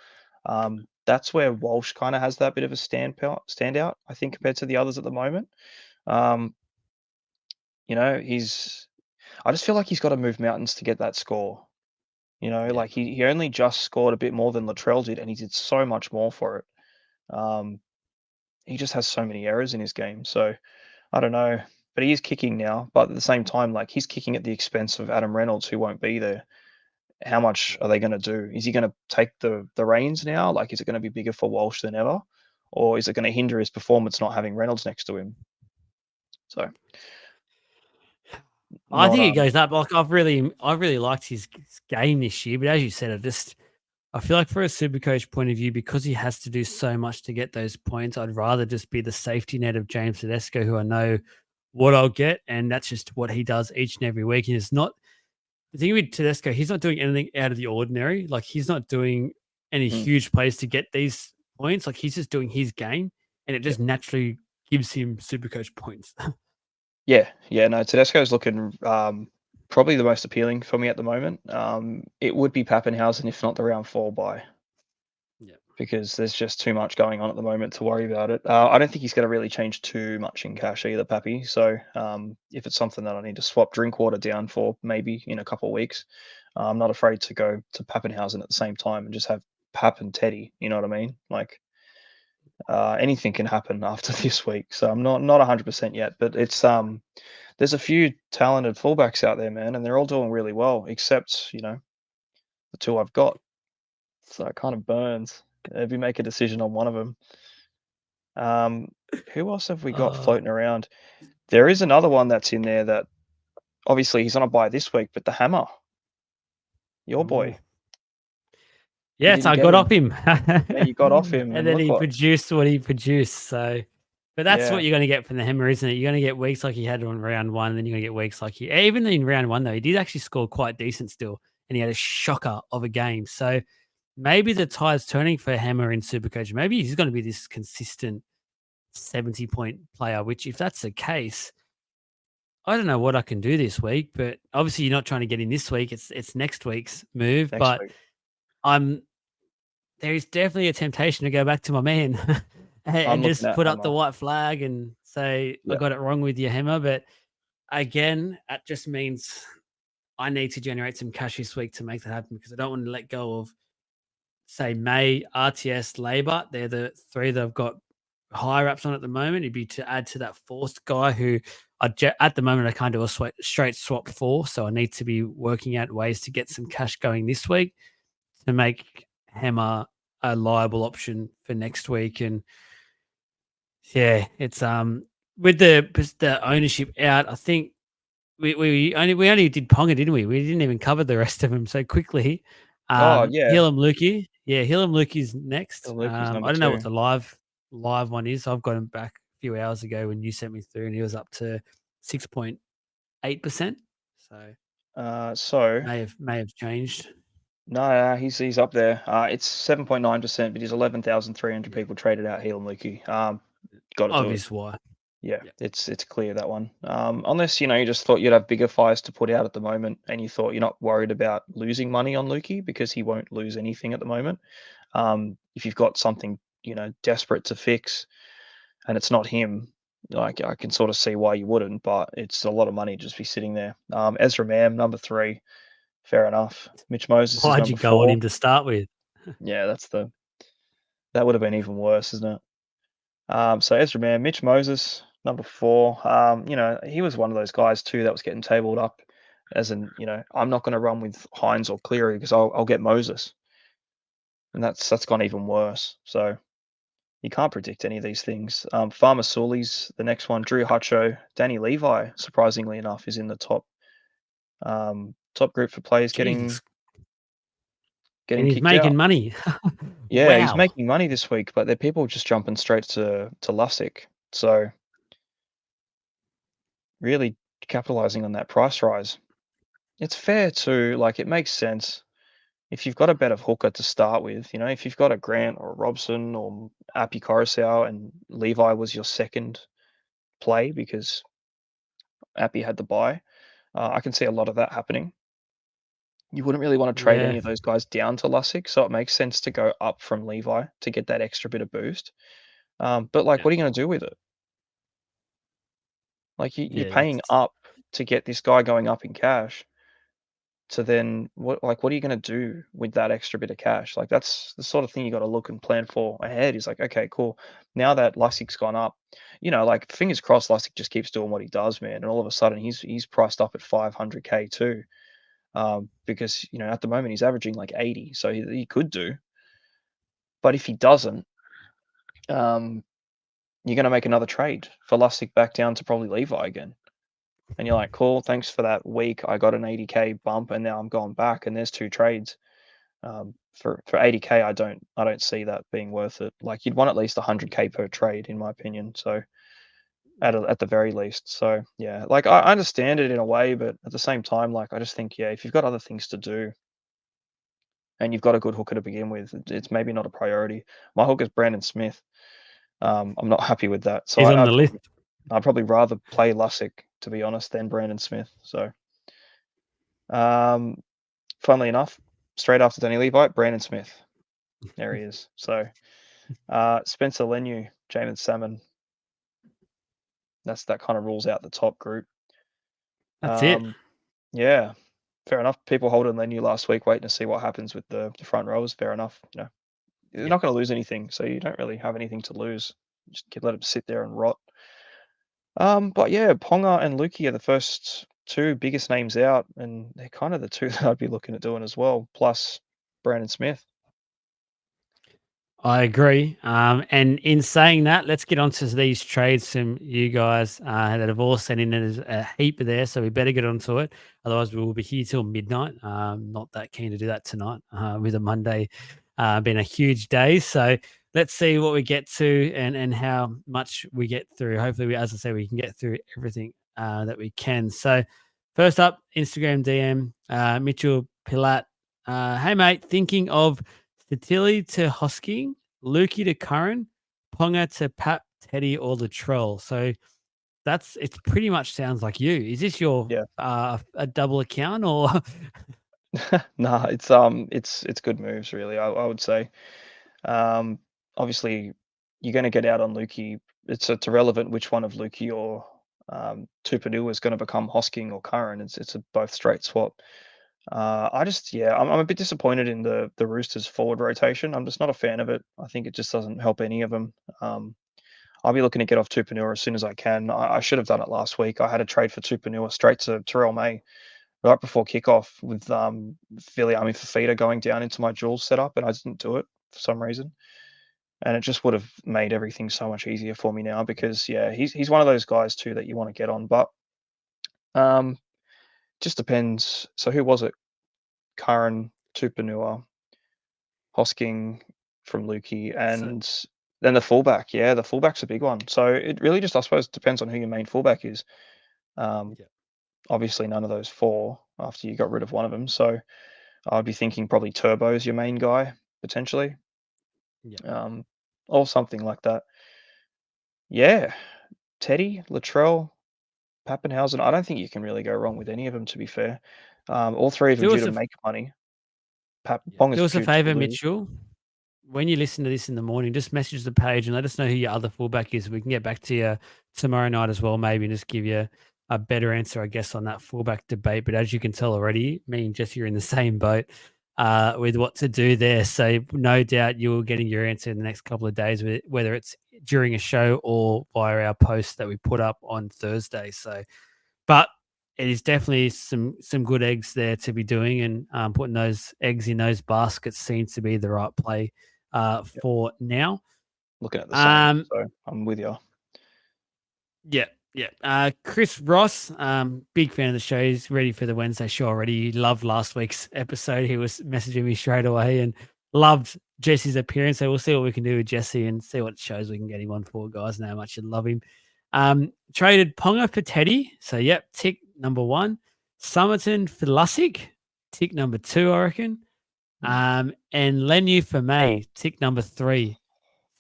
That's where Walsh kind of has that bit of a standout, I think, compared to the others at the moment. Um, he's. I just feel like he's got to move mountains to get that score. Yeah. Like he only just scored a bit more than Latrell did, and he did so much more for it. Um, he just has so many errors in his game. So I don't know, but he is kicking now. But at the same time, like he's kicking at the expense of Adam Reynolds, who won't be there. How much are they going to do? Is he going to take the reins now? Like, is it going to be bigger for Walsh than ever, or is it going to hinder his performance not having Reynolds next to him? So I not think it goes up. Like I really liked his game this year, but as you said, I feel like for a super coach point of view, because he has to do so much to get those points, I'd rather just be the safety net of James Tedesco, who I know what I'll get, and that's just what he does each and every week. And it's not the thing with Tedesco, he's not doing anything out of the ordinary. Like he's not doing any mm, huge plays to get these points. Like he's just doing his game, and it yeah. just naturally gives him super coach points. Yeah, yeah, no, Tedesco's looking probably the most appealing for me at the moment. It would be Pappenhausen if not the round four bye. Yeah. Because there's just too much going on at the moment to worry about it. I don't think he's going to really change too much in cash either, Pappy. So if it's something that I need to swap Drinkwater down for maybe in a couple of weeks, I'm not afraid to go to Pappenhausen at the same time and just have Pap and Teddy. You know what I mean? Like anything can happen after this week. So I'm not 100% yet, but it's there's a few talented fullbacks out there, man, and they're all doing really well, except the two I've got. So it kind of burns if you make a decision on one of them. Um, who else have we got Uh, floating around? There is another one that's in there that obviously he's on a bye this week, but the Hammer, your ooh. boy, you Yes, didn't I get got off him. him. Yeah, you got off him, And and then look he what. produced what he produced, so but that's Yeah, what you're gonna get from the Hammer, isn't it? You're gonna get weeks like he had on round 1, and then you're gonna get weeks like he even in round 1, though, he did actually score quite decent still, and he had a shocker of a game, so maybe the tide's turning for Hammer in Supercoach. Maybe he's gonna be this consistent 70-point player, which if that's the case, I don't know what I can do this week, but obviously you're not trying to get in this week, it's next week's move, next but week. I'm there is definitely a temptation to go back to my man I'm and looking just at put up the Hammer. white flag and say, I Yeah, got it wrong with your hammer. But again, that just means I need to generate some cash this week to make that happen because I don't want to let go of, say, May, RTS, Labour. They're the three that I've got higher ups on at the moment. It'd be to add to that forced guy who at the moment I can't do a straight swap for. So I need to be working out ways to get some cash going this week to make Hammer a liable option for next week. And yeah, it's with the ownership out, I think we only did Ponga, didn't we? We didn't even cover the rest of them so quickly. Oh, yeah. Heal him, Lukey. Yeah, Hillam Lukey's next. Lukey's number I don't know what 2. the live one is. I've got him back a few hours ago when you sent me through, and he was up to 6.8%. So So may have changed. no, he's up there. It's 7.9%, but he's 11,300 Yeah, people traded out Heel and Lukey. Got to do it. obvious why. Yeah, Yeah, it's clear that one. Unless you just thought you'd have bigger fires to put out at the moment, and you thought you're not worried about losing money on Lukey because he won't lose anything at the moment. If you've got something desperate to fix, and it's not him, like I can sort of see why you wouldn't, but it's a lot of money to just be sitting there. Ezra Mam, number 3, fair enough. Mitch Moses is why'd you number go on 4. him to start with? Yeah, that would have been even worse, isn't it? So Ezra Mam, Mitch Moses, number 4. He was one of those guys too that was getting tabled up as I'm not going to run with Hines or Cleary because I'll get Moses, and that's gone even worse. So you can't predict any of these things. Farmer Sully's the next one. Drew Hutcho, Danny Levi, surprisingly enough, is in the top group for players getting Jesus, and he's kicked making out. money. Yeah, he's Wow. making money this week, but there are people just jumping straight to Lussick. So really capitalizing on that price rise. It's fair too, like, it makes sense. If you've got a better hooker to start with, if you've got a Grant or a Robson or Appy Coruscant and Levi was your second play because Appy had the buy, I can see a lot of that happening. You wouldn't really want to trade any Yeah, of those guys down to Lussick, so it makes sense to go up from Levi to get that extra bit of boost. But, like, yeah, what are you gonna do with it? Like, you're yeah. paying up to get this guy going up in cash. To then what are you gonna do with that extra bit of cash? Like, that's the sort of thing you gotta look and plan for ahead. Is like, "Okay, cool. Now that Lussick's gone up," like, fingers crossed Lussick just keeps doing what he does, man, and all of a sudden he's priced up at 500K too. Because, at the moment he's averaging like 80, so he could do. But if he doesn't, um, you're gonna make another trade for Lussick back down to probably Levi again. And you're like, "Cool, thanks for that week. I got an 80K bump, and now I'm going back, and there's 2 trades." For 80K, I don't see that being worth it. Like, you'd want at least 100K per trade, in my opinion. So at the very least. So yeah, like, I understand it in a way, but at the same time, like, I just think, yeah, if you've got other things to do and you've got a good hooker to begin with, it's maybe not a priority. My hooker's Brandon Smith. I'm not happy with that. So he's on the list. I'd probably rather play Lussick, to be honest, than Brandon Smith. So um, funnily enough, straight after Danny Levi, Brandon Smith. There he is. So Spencer Leniu, Jamin Salmon. That kind of rules out the top group. That's it. Um, yeah, fair enough. People holding Leniu last week, waiting to see what happens with the front rowers. Fair enough. They're Yeah. not going to lose anything, so you don't really have anything to lose. Just let them sit there and rot. But yeah, Ponga and Lukey are the first 2 biggest names out, and they're kind of the 2 that I'd be looking at doing as well. Plus Brandon Smith. I agree. And in saying that, let's get onto these trades from you guys that have all sent in. There's a heap there, so we better get onto it. Otherwise, we will be here till midnight. Not that keen to do that tonight with a Monday being a huge day. So let's see what we get to and how much we get through. Hopefully, as I say, we can get through everything that we can. So first up, Instagram DM, Mitchell Pilat. Hey, mate, thinking of Statili to Hosking, Lukey to Curran, Ponga to Pap, Teddy, or Latrell. So it's pretty much sounds like you. Is this your Yeah. a double account or Nah, it's good moves really. I would say. Um, Obviously, you're going to get out on Lukey. It's irrelevant which one of Lukey or Tupanua is going to become Hosking or Curran. It's a both straight swap. I'm a bit disappointed in the Roosters forward rotation. I'm just not a fan of it. I think it just doesn't help any of them. I'll be looking to get off Tupanua as soon as I can. I should have done it last week. I had a trade for Tupanua straight to Terrell May right before kickoff with Filiami Fafita going down into my dual setup, and I didn't do it for some reason. And it just would have made everything so much easier for me now because yeah, he's one of those guys too that you want to get on. But um, just depends. So who was it? Curran, Tupanua, Hosking from Lukey, So and then the fullback. Yeah, the fullback's a big one. So it really just, I suppose, depends on who your main fullback is. Um, yeah, Obviously, none of those four after you got rid of one of them. So I'd be thinking probably Turbo's your main guy potentially, yeah. um, or something like that. Yeah, Teddy, Latrell, Pappenhausen. I don't think you can really go wrong with any of them. To be fair, all three of them Do due us to a make money. Yeah. Ponga's Do us a due to favor, lose. Mitchell. When you listen to this in the morning, just message the page and let us know who your other fullback is. We can get back to you tomorrow night as well, maybe, and just give you a better answer, I guess, on that fullback debate. But as you can tell already, me and Jesse are in the same boat with what to do there. So no doubt you will getting your answer in the next couple of days, whether it's during a show or via our post that we put up on Thursday. So but it is definitely some good eggs there to be doing, and putting those eggs in those baskets seems to be the right play Yep, for now. looking at the same. Um, So I'm with you. yeah, yeah. Chris Ross, big fan of the show. He's ready for the Wednesday show already. He loved last week's episode. He was messaging me straight away and loved Jesse's appearance. So we'll see what we can do with Jesse and see what shows we can get him on for, guys. And how much you love him. Traded Ponga for Teddy. So, yep, tick number one. Summerton for Lussick, tick number two, I reckon. Mm. And Lenu for May, tick number three.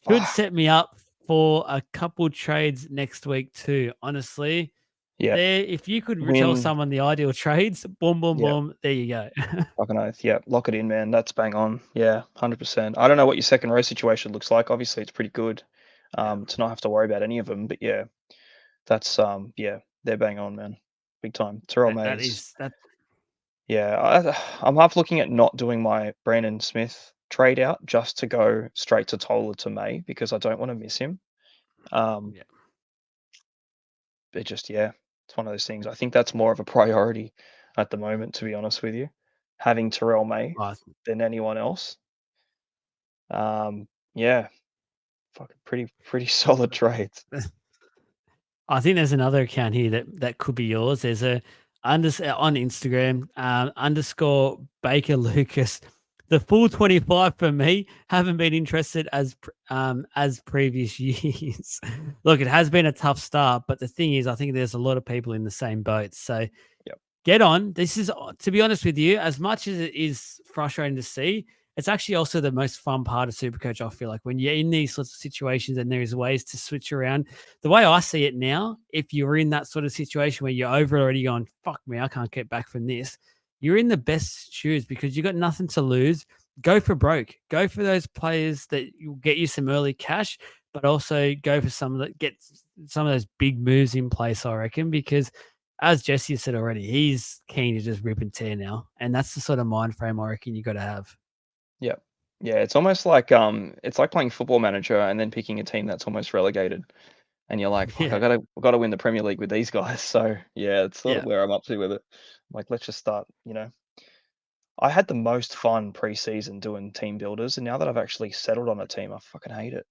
Should Ah, set me up for a couple trades next week too. Honestly, yep. there, if you could tell Win. someone the ideal trades, boom, boom, Yep. boom, there you go. Fucking oath. Yep. Lock it in, man. That's bang on. Yeah, 100%. I don't know what your second row situation looks like. Obviously, it's pretty good Yeah, to not have to worry about any of them. But yeah, that's yeah, they're bang on, man. Big time. Terrell that Mays. is that. Yeah, I'm half looking at not doing my Brandon Smith trade out just to go straight to Tola to May because I don't want to miss him. Um, Yeah, it just, yeah, it's one of those things. I think that's more of a priority at the moment, to be honest with you, having Terrell May I than anyone else. Yeah, fucking pretty solid trades. I think there's another account here that could be yours. There's a on Instagram underscore Baker Lucas. The full 25 for me. Haven't been interested as previous years. Look, it has been a tough start, but the thing is, I think there's a lot of people in the same boat. So Yep, get on. This is, to be honest with you, as much as it is frustrating to see, it's actually also the most fun part of Supercoach. I feel like when you're in these sorts of situations and there's ways to switch around. The way I see it now, if you're in that sort of situation where you're over already going, fuck me, I can't get back from this, you're in the best shoes because you got nothing to lose. Go for broke. Go for those players that will get you some early cash, but also go for some that get some of those big moves in place, I reckon, because as Jesse said already, he's keen to just rip and tear now, and that's the sort of mind frame I reckon you got to have. yep. Yeah, it's like playing Football Manager and then picking a team that's almost relegated. And you're like, "Fuck, Yeah, I gotta win the Premier League with these guys." So, yeah, it's sort of yeah. where I'm up to with it. Like, let's just start, you know. I had the most fun preseason doing team builders, and now that I've actually settled on a team, I fucking hate it.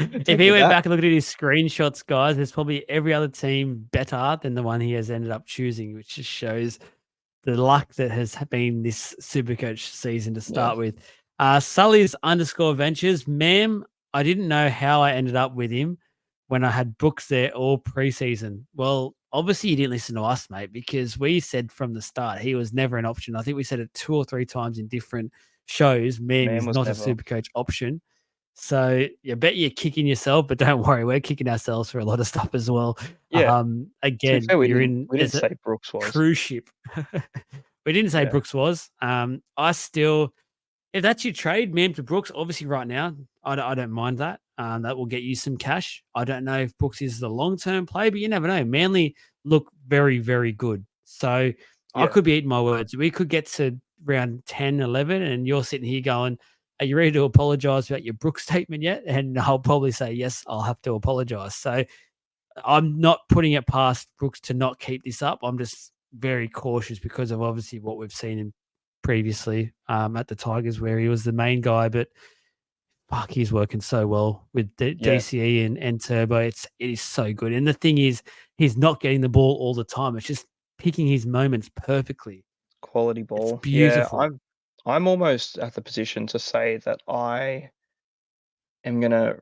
If Take he me went back. back and looked at his screenshots, guys, there's probably every other team better than the one he has ended up choosing, which just shows the luck that has been this Supercoach season to Yeah, start with. Sully's underscore ventures, ma'am. I didn't know how I ended up with him when I had Brooks there all preseason. Well, obviously you didn't listen to us, mate, because we said from the start he was never an option. I think we said it 2 or 3 times in different shows. Ma'am man is was not a never. Supercoach option. So you bet you're kicking yourself, but don't worry, we're kicking ourselves for a lot of stuff as well. Yeah, to be Again, fair, you're in we didn't there's a say Brooks was. cruise ship. We didn't say Yeah, Brooks was. I still, if that's your trade, man, to Brooks, obviously right now, I don't mind that. That will get you some cash. I don't know if Brooks is the long term play, but you never know. Manly look very, very good. So I yeah, could be eating my words. We could get to round 10, 11, and you're sitting here going, are you ready to apologize about your Brooks statement yet? And I'll probably say, yes, I'll have to apologize. So I'm not putting it past Brooks to not keep this up. I'm just very cautious because of obviously what we've seen him previously at the Tigers, where he was the main guy. But fuck, he's working so well with yeah. DCE and Turbo. It is so good. And the thing is, he's not getting the ball all the time. It's just picking his moments perfectly. Quality It's ball. Yeah, beautiful. I'm almost at the position to say that I am gonna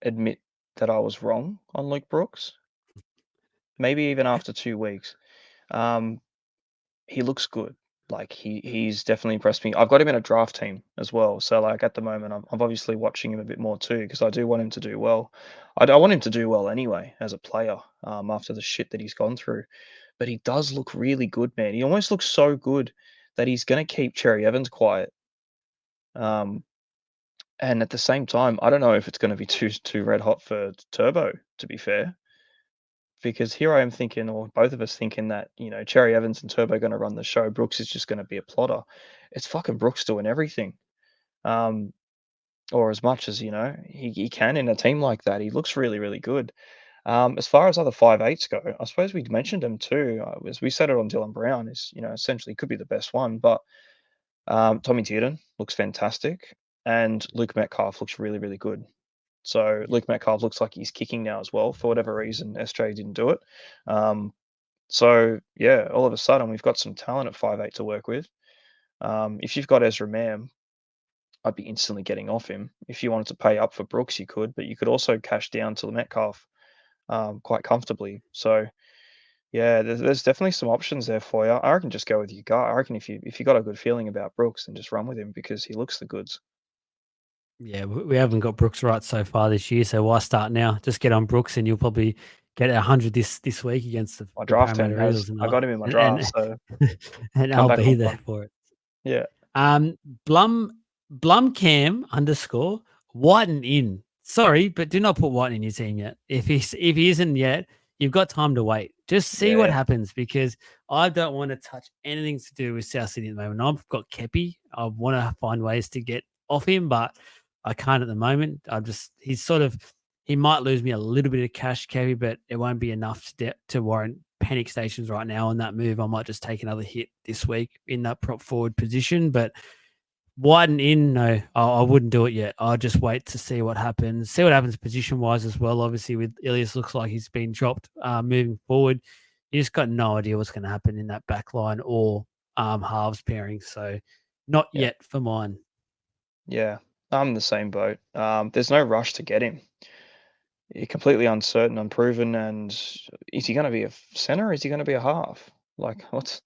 admit that I was wrong on Luke Brooks, maybe even after 2 weeks. Um, he looks good. Like, he's definitely impressed me. I've got him in a draft team as well, so, like, at the moment, I'm obviously watching him a bit more too because I do want him to do well. I want him to do well anyway as a player, after the shit that he's gone through, but he does look really good, man. He almost looks so good that he's gonna keep Cherry Evans quiet. Um, and at the same time, I don't know if it's gonna be too red hot for Turbo, to be fair, because here I am thinking, or both of us thinking that, Cherry Evans and Turbo gonna run the show. Brooks is just gonna be a plotter. It's fucking Brooks doing everything. Um, or as much as, he can in a team like that. He looks really, really good. As far as other 5'8s go, I suppose we mentioned him too. As we said it on Dylan Brown, is, essentially could be the best one, but Tommy Tierden looks fantastic, and Luke Metcalf looks really, really good. So Yeah. Luke Metcalf looks like he's kicking now as well. For whatever reason, SJ didn't do it. Um, so yeah, all of a sudden we've got some talent at 5'8 to work with. If you've got Ezra Mam, I'd be instantly getting off him. If you wanted to pay up for Brooks, you could, but you could also cash down to the Metcalf quite comfortably. So yeah, there's definitely some options there for you. I reckon just go with your gut. I reckon if you got a good feeling about Brooks, then just run with him because he looks the goods. Yeah, we haven't got Brooks right so far this year, so why start now? Just get on Brooks, and you'll probably get 100 this week against My the draft team Parramatta has Eagles, and I got him in my and draft, and, so and come I'll back be on there fun. for it. Yeah, Um, Blumcam underscore Whiten in. Sorry, but do not put Whiten in your team yet. If he isn't yet, you've got time to wait. Just see what yeah, happens because I don't want to touch anything to do with South Sydney at the moment. I've got Kepi. I want to find ways to get off him, but I can't at the moment. He might lose me a little bit of cash, Kepi, but it won't be enough to warrant panic stations right now on that move. I might just take another hit this week in that prop forward position, but widen in, no, I wouldn't do it yet. I'll just wait to see what happens. See what happens position wise as well. Obviously, with Ilias, looks like he's been dropped moving forward. You just got no idea what's going to happen in that back line or halves pairing. So, not yeah, yet for mine. yeah. I'm in the same boat. There's no rush to get him. You're completely uncertain, unproven, and is he going to be a center? Is he going to be a half? Like, what's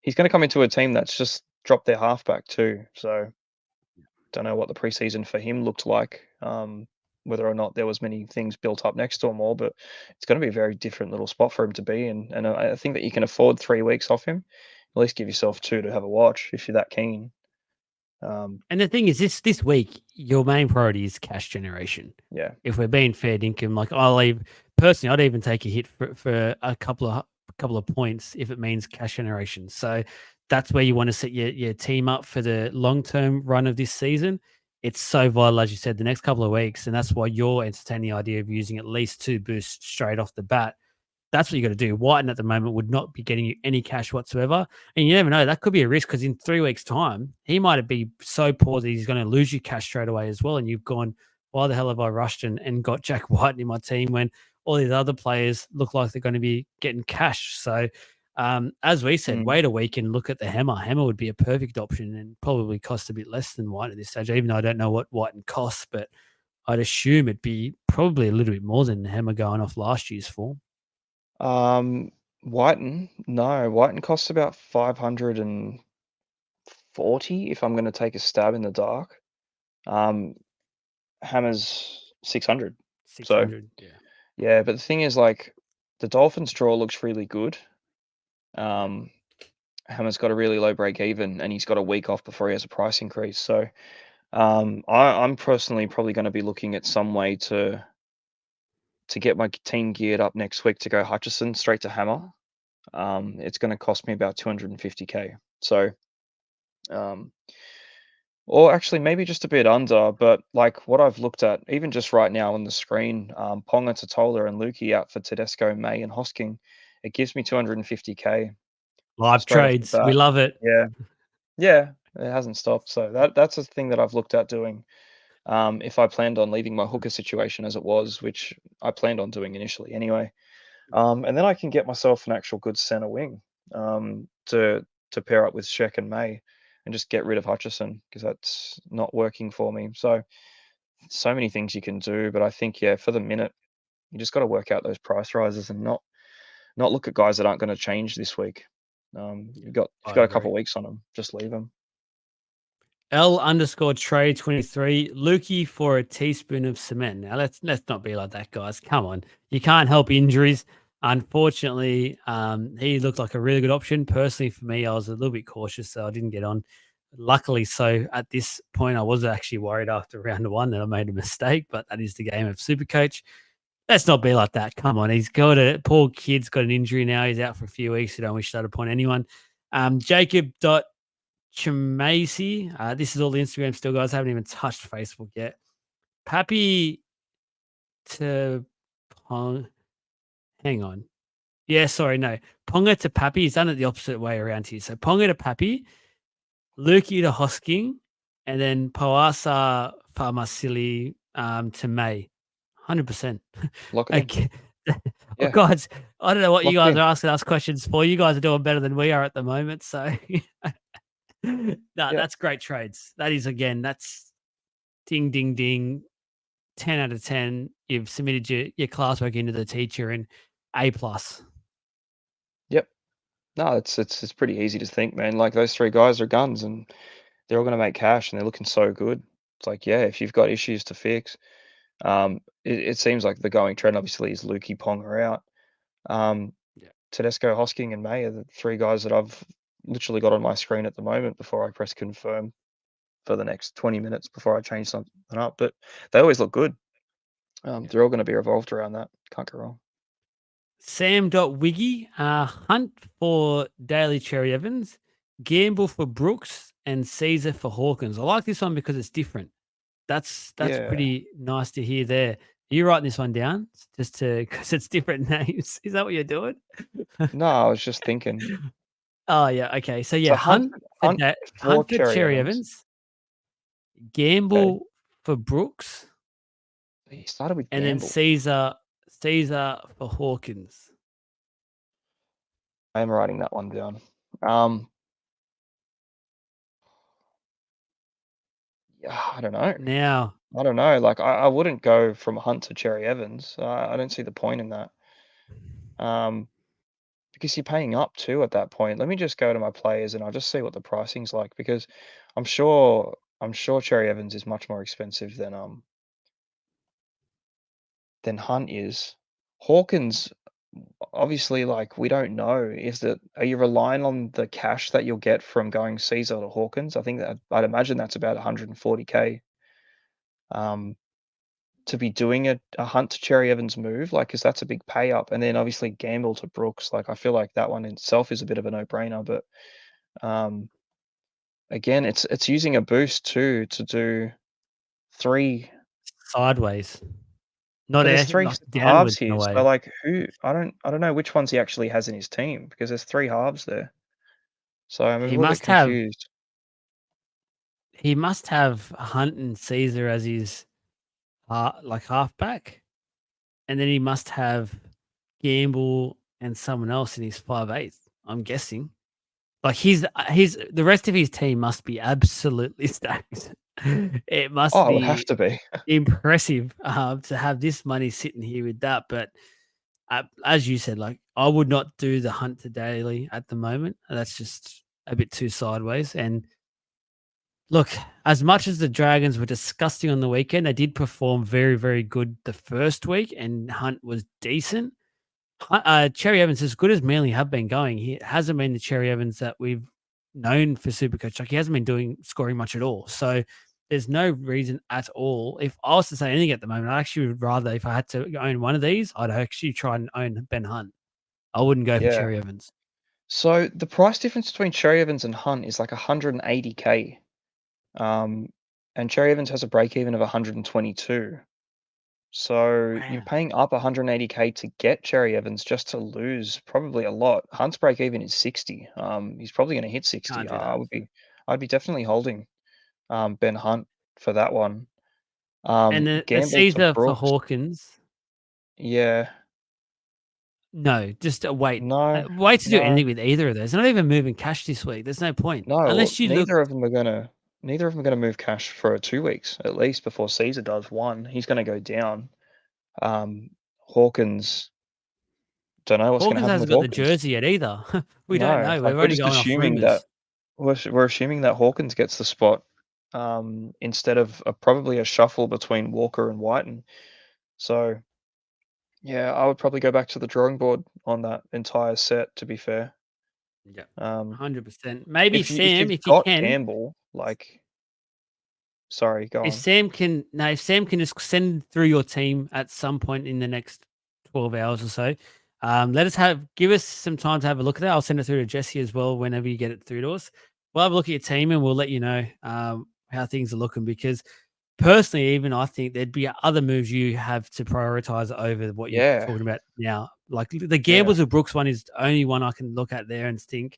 he's going to come into a team that's just dropped their halfback too. So don't know what the preseason for him looked like. Whether or not there was many things built up next to him all, but it's going to be a very different little spot for him to be in. And I think that you can afford 3 weeks off him. At least give yourself two to have a watch if you're that keen. Um, And the thing is, this week, your main priority is cash generation. yeah. If we're being fair dinkum, like I'd even take a hit for a couple of points if it means cash generation. So that's where you want to set your team up for the long term run of this season. It's so vital, as you said, the next couple of weeks, and that's why you're entertaining the idea of using at least two boosts straight off the bat. That's what you got to do. Whiten at the moment would not be getting you any cash whatsoever. And you never know. That could be a risk because in 3 weeks' time, he might be so poor that he's going to lose you cash straight away as well. And you've gone, why the hell have I rushed and got Jack White in my team when all these other players look like they're going to be getting cash? So, as we said, Mm. wait a week and look at the Hammer. Hammer would be a perfect option and probably cost a bit less than White at this stage, even though I don't know what White costs, but I'd assume it'd be probably a little bit more than the Hammer going off last year's form. Whiten, no, Whiten costs about 540 if I'm going to take a stab in the dark. Um, Hammer's 600. So 600. Yeah. yeah, but the thing is, like, the Dolphins draw looks really good. Yeah. Um, Hammer's got a really low break even, and he's got a week off before he has a price increase. So I'm personally probably going to be looking at some way to get my team geared up next week to go Hutchison straight to Hammer. It's going to cost me about 250K. So um, or actually maybe just a bit under, but like what I've looked at, even just right now on the screen, Ponga, Totola, and Lukey out for Tedesco, May, and Hosking, it gives me 250K Live straight off the trades. We bat. love it. Yeah, yeah, it hasn't stopped. So that's a thing that I've looked at doing. If I planned on leaving my hooker situation as it was, which I planned on doing initially anyway, and then I can get myself an actual good center wing to pair up with Sheck and May. and just get rid of Hutchison because that's not working for me. So many things you can do, but I think, yeah, for the minute, you just got to work out those price rises and not look at guys that aren't going to change this week. Yeah, You got if you I got a couple agree. of weeks on them, just leave them. L underscore trade 23, Lukey for a teaspoon of cement. Now let's not be like that, guys. Come on. You can't help injuries. Unfortunately, he looked like a really good option. Personally, for me, I was a little bit cautious, so I didn't get on. Luckily, so at this point, I was actually worried after round one that I made a mistake, but that is the game of Supercoach. Let's not be like that. Come on. He's got a poor kid's got an injury now. He's out for a few weeks. So don't wish that upon anyone. Jacob dot Chamacy. This is all the Instagram still, guys. I haven't even touched Facebook yet. Pappy to Pong. Hang on. Yeah, sorry, no. Ponga to Pappy. He's done it the opposite way around here. So Ponga to Pappy, Lukey to Hosking, and then Poasa Farmasili to May. 100%. Lock it in. Okay. Oh, Yeah, guys, I don't know what you lock it guys in. are asking us questions for. You guys are doing better than we are at the moment. So, no, Yeah, that's great trades. That is, again, that's ding, ding, ding. 10 out of 10. You've submitted your classwork into the teacher and A plus. yep. No, it's pretty easy to think, man. Like those three guys are guns, and they're all going to make cash, and they're looking so good. It's like, yeah, if you've got issues to fix, it seems like the going trend obviously is Lukey Ponga out. Um, Yeah. Tedesco, Hosking, and May are the three guys that I've literally got on my screen at the moment before I press confirm for the next 20 minutes before I change something up. But they always look good. Yeah. They're all going to be revolved around that. Can't go wrong. Sam.wiggy, hunt for Daily Cherry Evans, gamble for Brooks, and Caesar for Hawkins. I like this one because it's different. That's Yeah. pretty nice to hear there. Are you writing this one down just to because it's different names? Is that what you're doing? No, I was just thinking. Oh yeah, okay. So yeah, So hunt for Hunt for Cherry Cherry Evans. Evans, Okay. gamble for Brooks, He started with and then gamble. Caesar for Hawkins. I am writing that one down. Um, yeah, I don't know. Now, I don't know. Like I wouldn't go from Hunt to Cherry Evans. I don't see the point in that. Um, because you're paying up too at that point. Let me just go to my players and I'll just see what the pricing's like because I'm sure Cherry Evans is much more expensive than Hunt is. Hawkins, obviously, like we don't know. Are you relying on the cash that you'll get from going Caesar to Hawkins? I think that I'd imagine that's about 140K. Um, to be doing a Hunt to Cherry Evans move, like, because that's a big pay up, and then obviously gamble to Brooks. Like, I feel like that one in itself is a bit of a no brainer, but um, again, it's using a boost too to do three. sideways, But there's three not halves downwards in a here, so way. like who I don't know which ones he actually has in his team because there's three halves there. So I'm a He little bit must have confused. he must have Hunt and Caesar as his like halfback, and then he must have Gamble and someone else in his 5/8. I'm guessing. Like his the rest of his team must be absolutely stacked. It must Oh, it would have be to be. impressive to have this money sitting here with that. But as you said, like I would not do the Hunt to Daily at the moment. That's just a bit too sideways. And look, as much as the Dragons were disgusting on the weekend, they did perform very, very good the first week, and Hunt was decent. Cherry Evans, as good as Manly have been going, he hasn't been the Cherry Evans that we've known for Supercoach. Like he hasn't been scoring much at all. So there's no reason at all. If I was to say anything at the moment, I actually would rather, if I had to own one of these, I'd actually try and own Ben Hunt. I wouldn't go for Yeah. Cherry Evans. So the price difference between Cherry Evans and Hunt is like 180K. Um, and Cherry Evans has a break even of 122. So you're Wow. paying up 180K to get Cherry Evans just to lose probably a lot. Hunt's break even is 60. He's probably going to hit 60. Can't do that. I'd be definitely holding Ben Hunt for that one. And the Gamble to Caesar for Brooks. Hawkins, Yeah. No, just wait. No, Wait to do no, anything with either of those. They're not even moving cash this week. There's no point no. Well, unless you look. neither of them are gonna move cash for 2 weeks at least before Caesar does. One, he's gonna go down. Um, Hawkins, don't know what's gonna Hawkins happen hasn't with got the Hawkins. jersey yet either. We don't No, know. like We're we're only just going off assuming that rumors. we're assuming that Hawkins gets the spot, instead of probably a shuffle between Walker and Whiten. So yeah, I would probably go back to the drawing board on that entire set. To be fair, Yeah, um, 100%. Maybe if Sam, you've if you got can, Campbell, like, sorry, go if on. Sam can, no, if Sam can just send through your team at some point in the next 12 hours or so, give us some time to have a look at it. I'll send it through to Jesse as well whenever you get it through to us. We'll have a look at your team and we'll let you know how things are looking because personally, even I think there'd be other moves you have to prioritize over what you're Yeah, talking about now. Like the yeah, Gambles of Brooks one is the only one I can look at there and think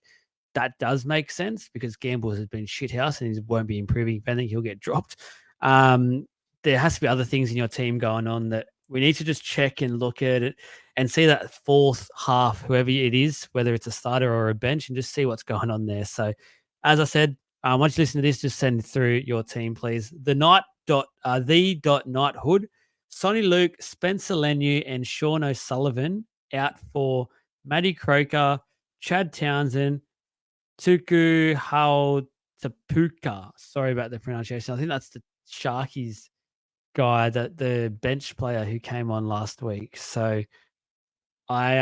that does make sense because Gambles has been shithouse and he won't be improving. If anything, he'll get dropped. Um, there has to be other things in your team going on that we need to just check and look at it and see that fourth half, whoever it is, whether it's a starter or a bench, and just see what's going on there. So, as I said, once you listen to this, just send through your team, please. The Knighthood, Sonny Luke, Spencer Lenu, and Sean O'Sullivan out for Matty Croker, Chad Townsend, Tuku Tapuka. Sorry about the pronunciation. I think that's the Sharkies guy, that the bench player who came on last week. So I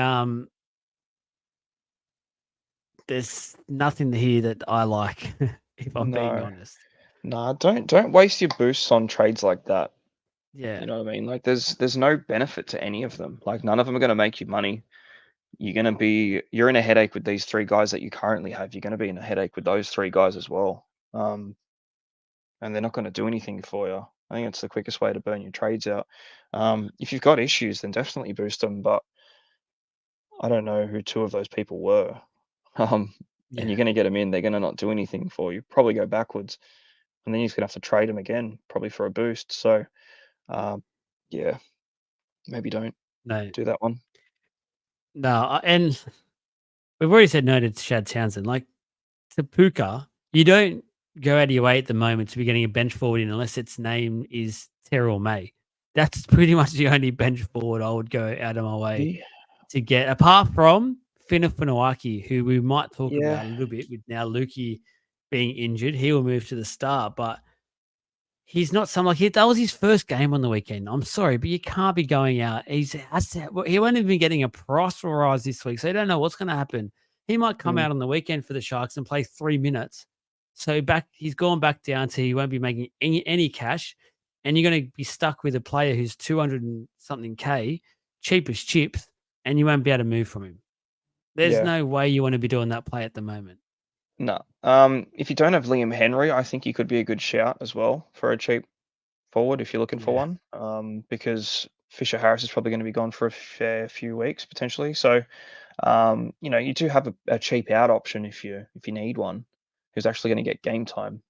there's nothing here that I like, if I'm being no, honest. nah. Don't waste your boosts on trades like that. Yeah. You know what I mean? Like, there's no benefit to any of them. Like, none of them are gonna make you money. You're in a headache with these 3 guys that you currently have. You're gonna be in a headache with those 3 guys as well. And they're not gonna do anything for you. I think it's the quickest way to burn your trades out. If you've got issues, then definitely boost them, but I don't know who 2 of those people were. Um, and Yeah. you're gonna get them in, they're gonna not do anything for you, probably go backwards, and then you're just gonna have to trade them again, probably for a boost. So, um, yeah, maybe don't No. do that one. No, and we've already said no to Chad Townsend. Like Tapuka, you don't go out of your way at the moment to be getting a bench forward in unless its name is Terrell May. That's pretty much the only bench forward I would go out of my way Yeah, to get, apart from Fina Funawaki, who we might talk yeah, about a little bit with now Lukey being injured. He will move to the start, but he's not someone like that was his first game on the weekend. I'm sorry, but you can't be going out. He won't even be getting a price rise this week, so you don't know what's going to happen. He might come mm, out on the weekend for the Sharks and play 3 minutes. So he's gone back down to he won't be making any cash, and you're going to be stuck with a player who's 200 and something k, cheap as chips, and you won't be able to move from him. There's yeah. no way you want to be doing that play at the moment. No. If you don't have Liam Henry, I think he could be a good shout as well for a cheap forward if you're looking for Yeah. one. Because Fisher Harris is probably going to be gone for a fair few weeks potentially. So, you do have a cheap out option if you need one, who's actually going to get game time.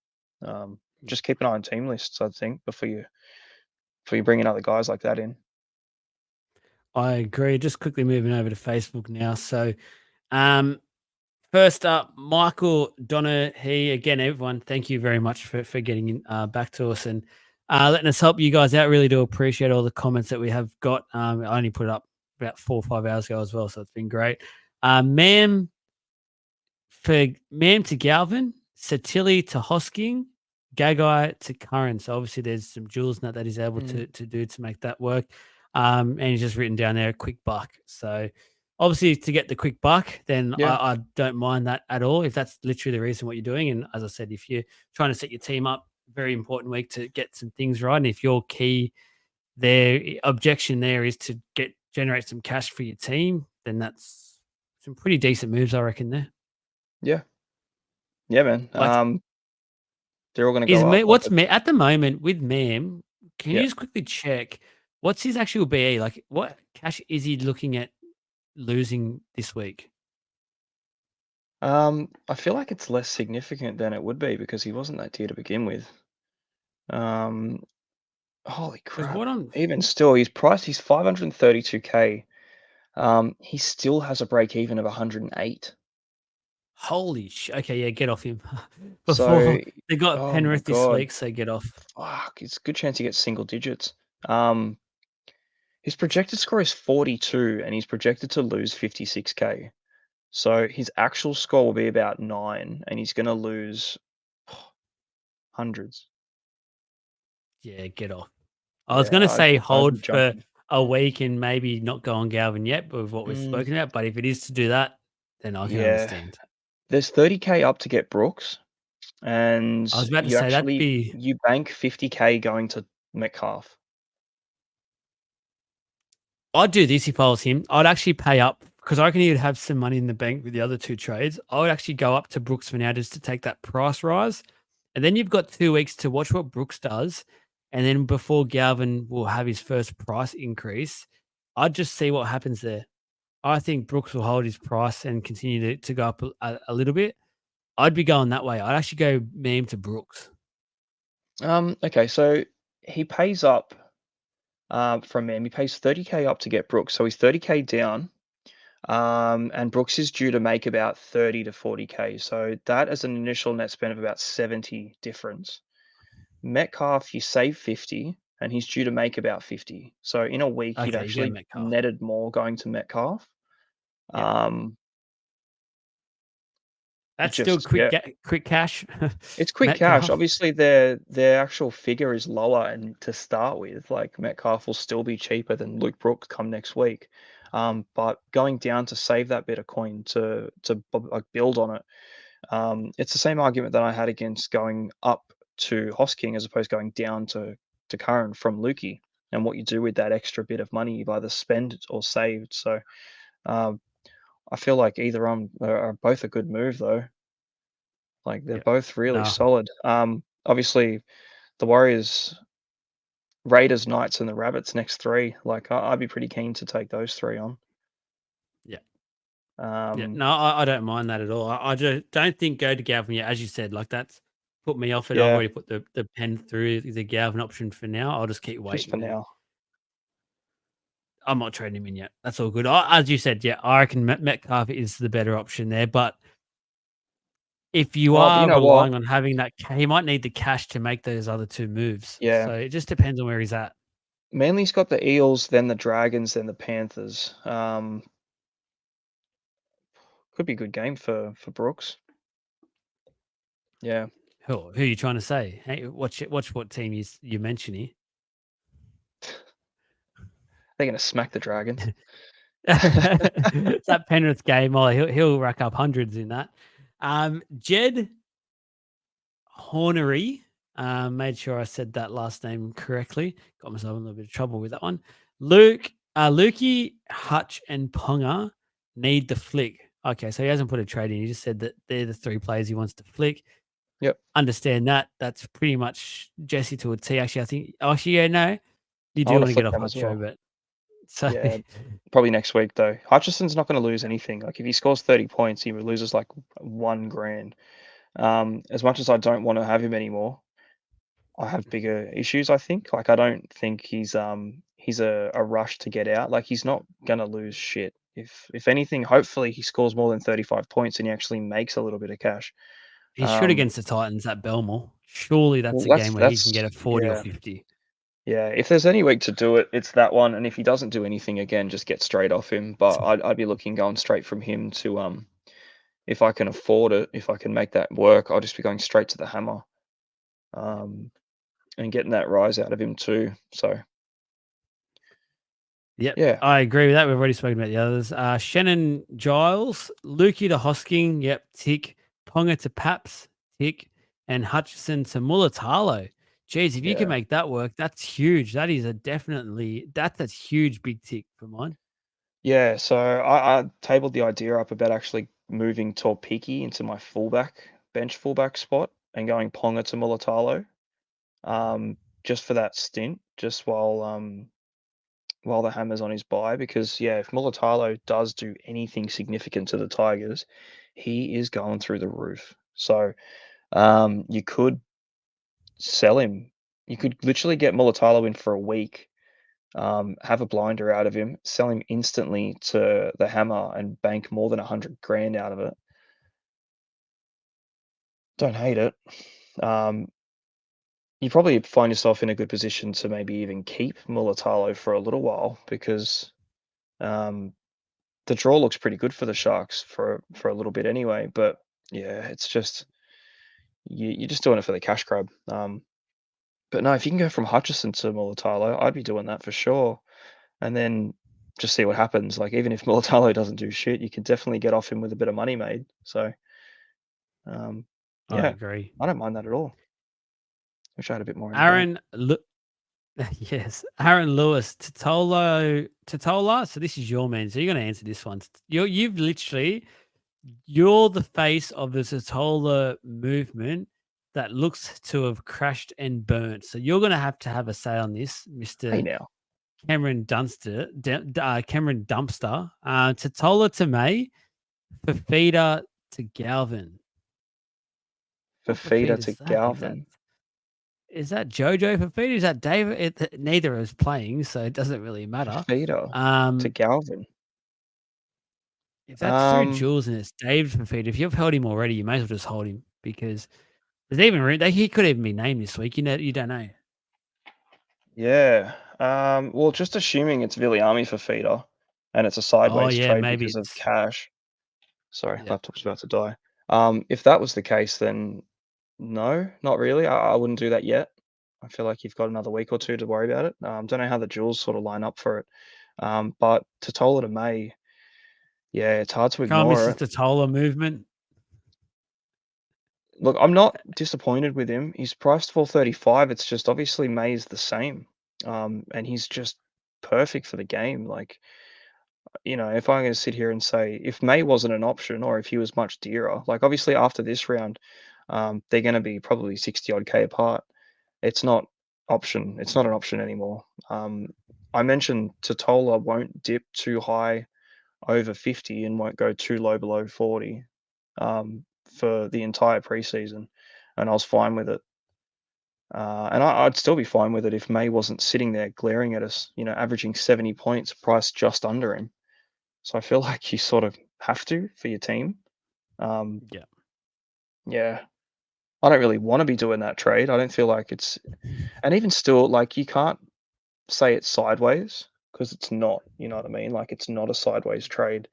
Just keep an eye on team lists, I think, before you bring in other guys like that in. I agree. Just quickly moving over to Facebook now. So, um, first up, Michael Donaghy. Again, everyone, thank you very much for getting in, back to us and letting us help you guys out. Really do appreciate all the comments that we have got. I only put it up about 4 or 5 hours ago as well, so it's been great. Ma'am for Ma'am to Galvin, Satili to Hosking, Gagai to Curran. So obviously there's some jewels in that he's able Mm, to do to make that work. And he's just written down there a quick buck. So obviously to get the quick buck, then yeah, I don't mind that at all. If that's literally the reason what you're doing. And as I said, if you're trying to set your team up, very important week to get some things right. And if your key objection there is to generate some cash for your team, then that's some pretty decent moves, I reckon there. yeah, yeah, man. Like They're all going to Is go up. me Like, what's me at the moment with Mam, can you yeah. just quickly check what's his actual BE? Like, what cash is he looking at losing this week? I feel like it's less significant than it would be because he wasn't that tier to begin with. Um, Holy Because crap! what I'm Even still, he's 532k. He still has a break even of 108. Holy okay, yeah, get off him. So, Before they got oh my Penrith this god, week, so get off. fuck, it's a good chance he gets single digits. Um, his projected score is 42, and he's projected to lose 56K. So his actual score will be about 9, and he's gonna lose hundreds. Yeah, get off. I was Yeah, gonna say I'd hold be for jumping. a week and maybe not go on Galvin yet, but with what we've Mm, spoken about, but if it is to do that, then I can yeah, understand. there's 30K up to get Brooks, I and was about to you say that'd actually be you bank 50K going to Metcalf. I'd do this if I was him. I'd actually pay up because I reckon he'd have some money in the bank with the other two trades. I would actually go up to Brooks for now just to take that price rise. And then you've got 2 weeks to watch what Brooks does. And then before Galvin will have his first price increase, I'd just see what happens there. I think Brooks will hold his price and continue to go up a little bit. I'd be going that way. I'd actually go meme to Brooks. Okay, so he pays up from him. He pays 30K up to get Brooks, so he's 30K down. And Brooks is due to make about 30 to 40K. So that as an initial net spend of about 70 difference. Metcalf, you save 50, and he's due to make about 50. So in a week, you'd Okay, you go actually Metcalf. netted more going to Metcalf. Yeah. Um, That's still just yeah, quick cash. it's quick cash. Metcalf. Obviously, their actual figure is lower, and to start with, like Metcalf will still be cheaper than Luke Brooks come next week. But going down to save that bit of coin like build on it. It's the same argument that I had against going up to Hosking as opposed to going down to Curran from Lukey. And what you do with that extra bit of money, you've either spent or saved. So um, I feel like either are both a good move though. Like they're Yeah. both really No. solid. Obviously the Warriors, Raiders, Knights, and the Rabbits next three. Like I'd be pretty keen to take those three on. Yeah. Yeah. Um, No, I don't mind that at all. I just don't think go to Galvin yet. As you said, like that's put me off it. I've yeah, already put the pen through the Galvin option for now. I'll just keep just for waiting and now. I'm not trading him in yet. That's all good. As you said, yeah, I reckon Metcalf is the better option there. But if you Well, you are know what? relying on having that, he might need the cash to make those other two moves. Yeah. So it just depends on where he's at. Manly's got the Eels, then the Dragons, then the Panthers. Could be a good game for Brooks. Yeah. Who are you trying to say? Hey, watch what team you mention here. They're gonna smack the Dragons. It's that Penrith game. Oh, he'll rack up hundreds in that. Jed Hornery. Made sure I said that last name correctly. Got myself in a little bit of trouble with that one. Lukey, Hutch, and Ponga need the flick. Okay, so he hasn't put a trade in. He just said that they're the three players he wants to flick. Yep. Understand that. That's pretty much Jesse to a T. Actually, I think. Actually, yeah, no, you I do wanna want to get flick off them as Hutcho, well. but so Yeah, probably next week though. Hutchison's not gonna lose anything. Like if he scores 30 points, he loses like 1 grand. As much as I don't wanna have him anymore, I have bigger issues, I think. Like I don't think he's a rush to get out. Like he's not gonna lose shit. If anything, hopefully he scores more than 35 points and he actually makes a little bit of cash. he should Um, against the Titans at Belmore. Surely that's well a game where he can get that's a 40 or yeah. 50. Yeah, if there's any week to do it, it's that one, and if he doesn't do anything again, just get straight off him. But I'd be looking going straight from him to if I can afford it, if I can make that work, I'll just be going straight to the hammer, um, and getting that rise out of him too. So Yep, yeah, I agree with that. We've already spoken about the others. Shannon Giles, Lukey to Hosking, yep, tick. Ponga to Paps, tick. And Hutchison to Mulatalo. Geez, if you can yeah, make that work, that's huge. That is that's a huge big tick for mine. yeah. So I tabled the idea up about actually moving Torpiki into my bench fullback spot, and going Ponga to Mulatalo, just for that stint, just while the hammer's on his bye, because yeah, if Mulatalo does do anything significant to the Tigers, he is going through the roof. So you could sell him. You could literally get Mulatalo in for a week, have a blinder out of him, sell him instantly to the Hammer, and bank more than 100 grand out of it. Don't hate it. Um, you probably find yourself in a good position to maybe even keep Mulatalo for a little while because um, the draw looks pretty good for the Sharks for a little bit anyway. But yeah, it's just you're just doing it for the cash grab. But no, if you can go from Hutchison to Mulatalo, I'd be doing that for sure. And then just see what happens. Like even if Mulatalo doesn't do shit, you can definitely get off him with a bit of money made. So um, I yeah, agree. I don't mind that at all. Wish I had a bit more in the bank. Aaron, yes, Aaron Lewis, Totola. So this is your man. So you're going to answer this one. You've literally, you're the face of the Totola movement that looks to have crashed and burnt. So you're going to have a say on this, Hey Mister now, Cameron Dumpster. Totola to May, Fafita to Galvin. What Fafita Fafita to is that? Galvin. Is that Jojo Fafita? Is that David? Neither is playing, so it doesn't really matter. Fafita to Um, Galvin. if that's through Um, Jules and it's David Fafita, if you've held him already, you may as well just hold him because there's even he could even be named this week. You don't know. yeah. Well, just assuming it's Viliami Fafita and it's a Oh sideways yeah, trade maybe because of it's cash. Sorry, yeah. laptop's about to die. If that was the case, then no, not really. I wouldn't do that yet. I feel like you've got another week or two to worry about it. Don't know how the jewels sort of line up for it. But Totola to May, yeah, it's hard to Come on, ignore Mrs. it. Totola movement. Look, I'm not disappointed with him. He's priced 435. It's just obviously May's the same. And he's just perfect for the game. Like, if I'm going to sit here and say if May wasn't an option or if he was much dearer, like obviously after this round, they're going to be probably 60 odd K apart. It's not option. It's not an option anymore. I mentioned Totola won't dip too high over 50 and won't go too low below 40 for the entire preseason, and I was fine with it. And I'd still be fine with it if May wasn't sitting there glaring at us, averaging 70 points, priced just under him. So I feel like you sort of have to for your team. Um, Yeah. yeah, I don't really want to be doing that trade. I don't feel like it's, and even still, like you can't say it's sideways because it's not. You know what I mean? Like it's not a sideways trade.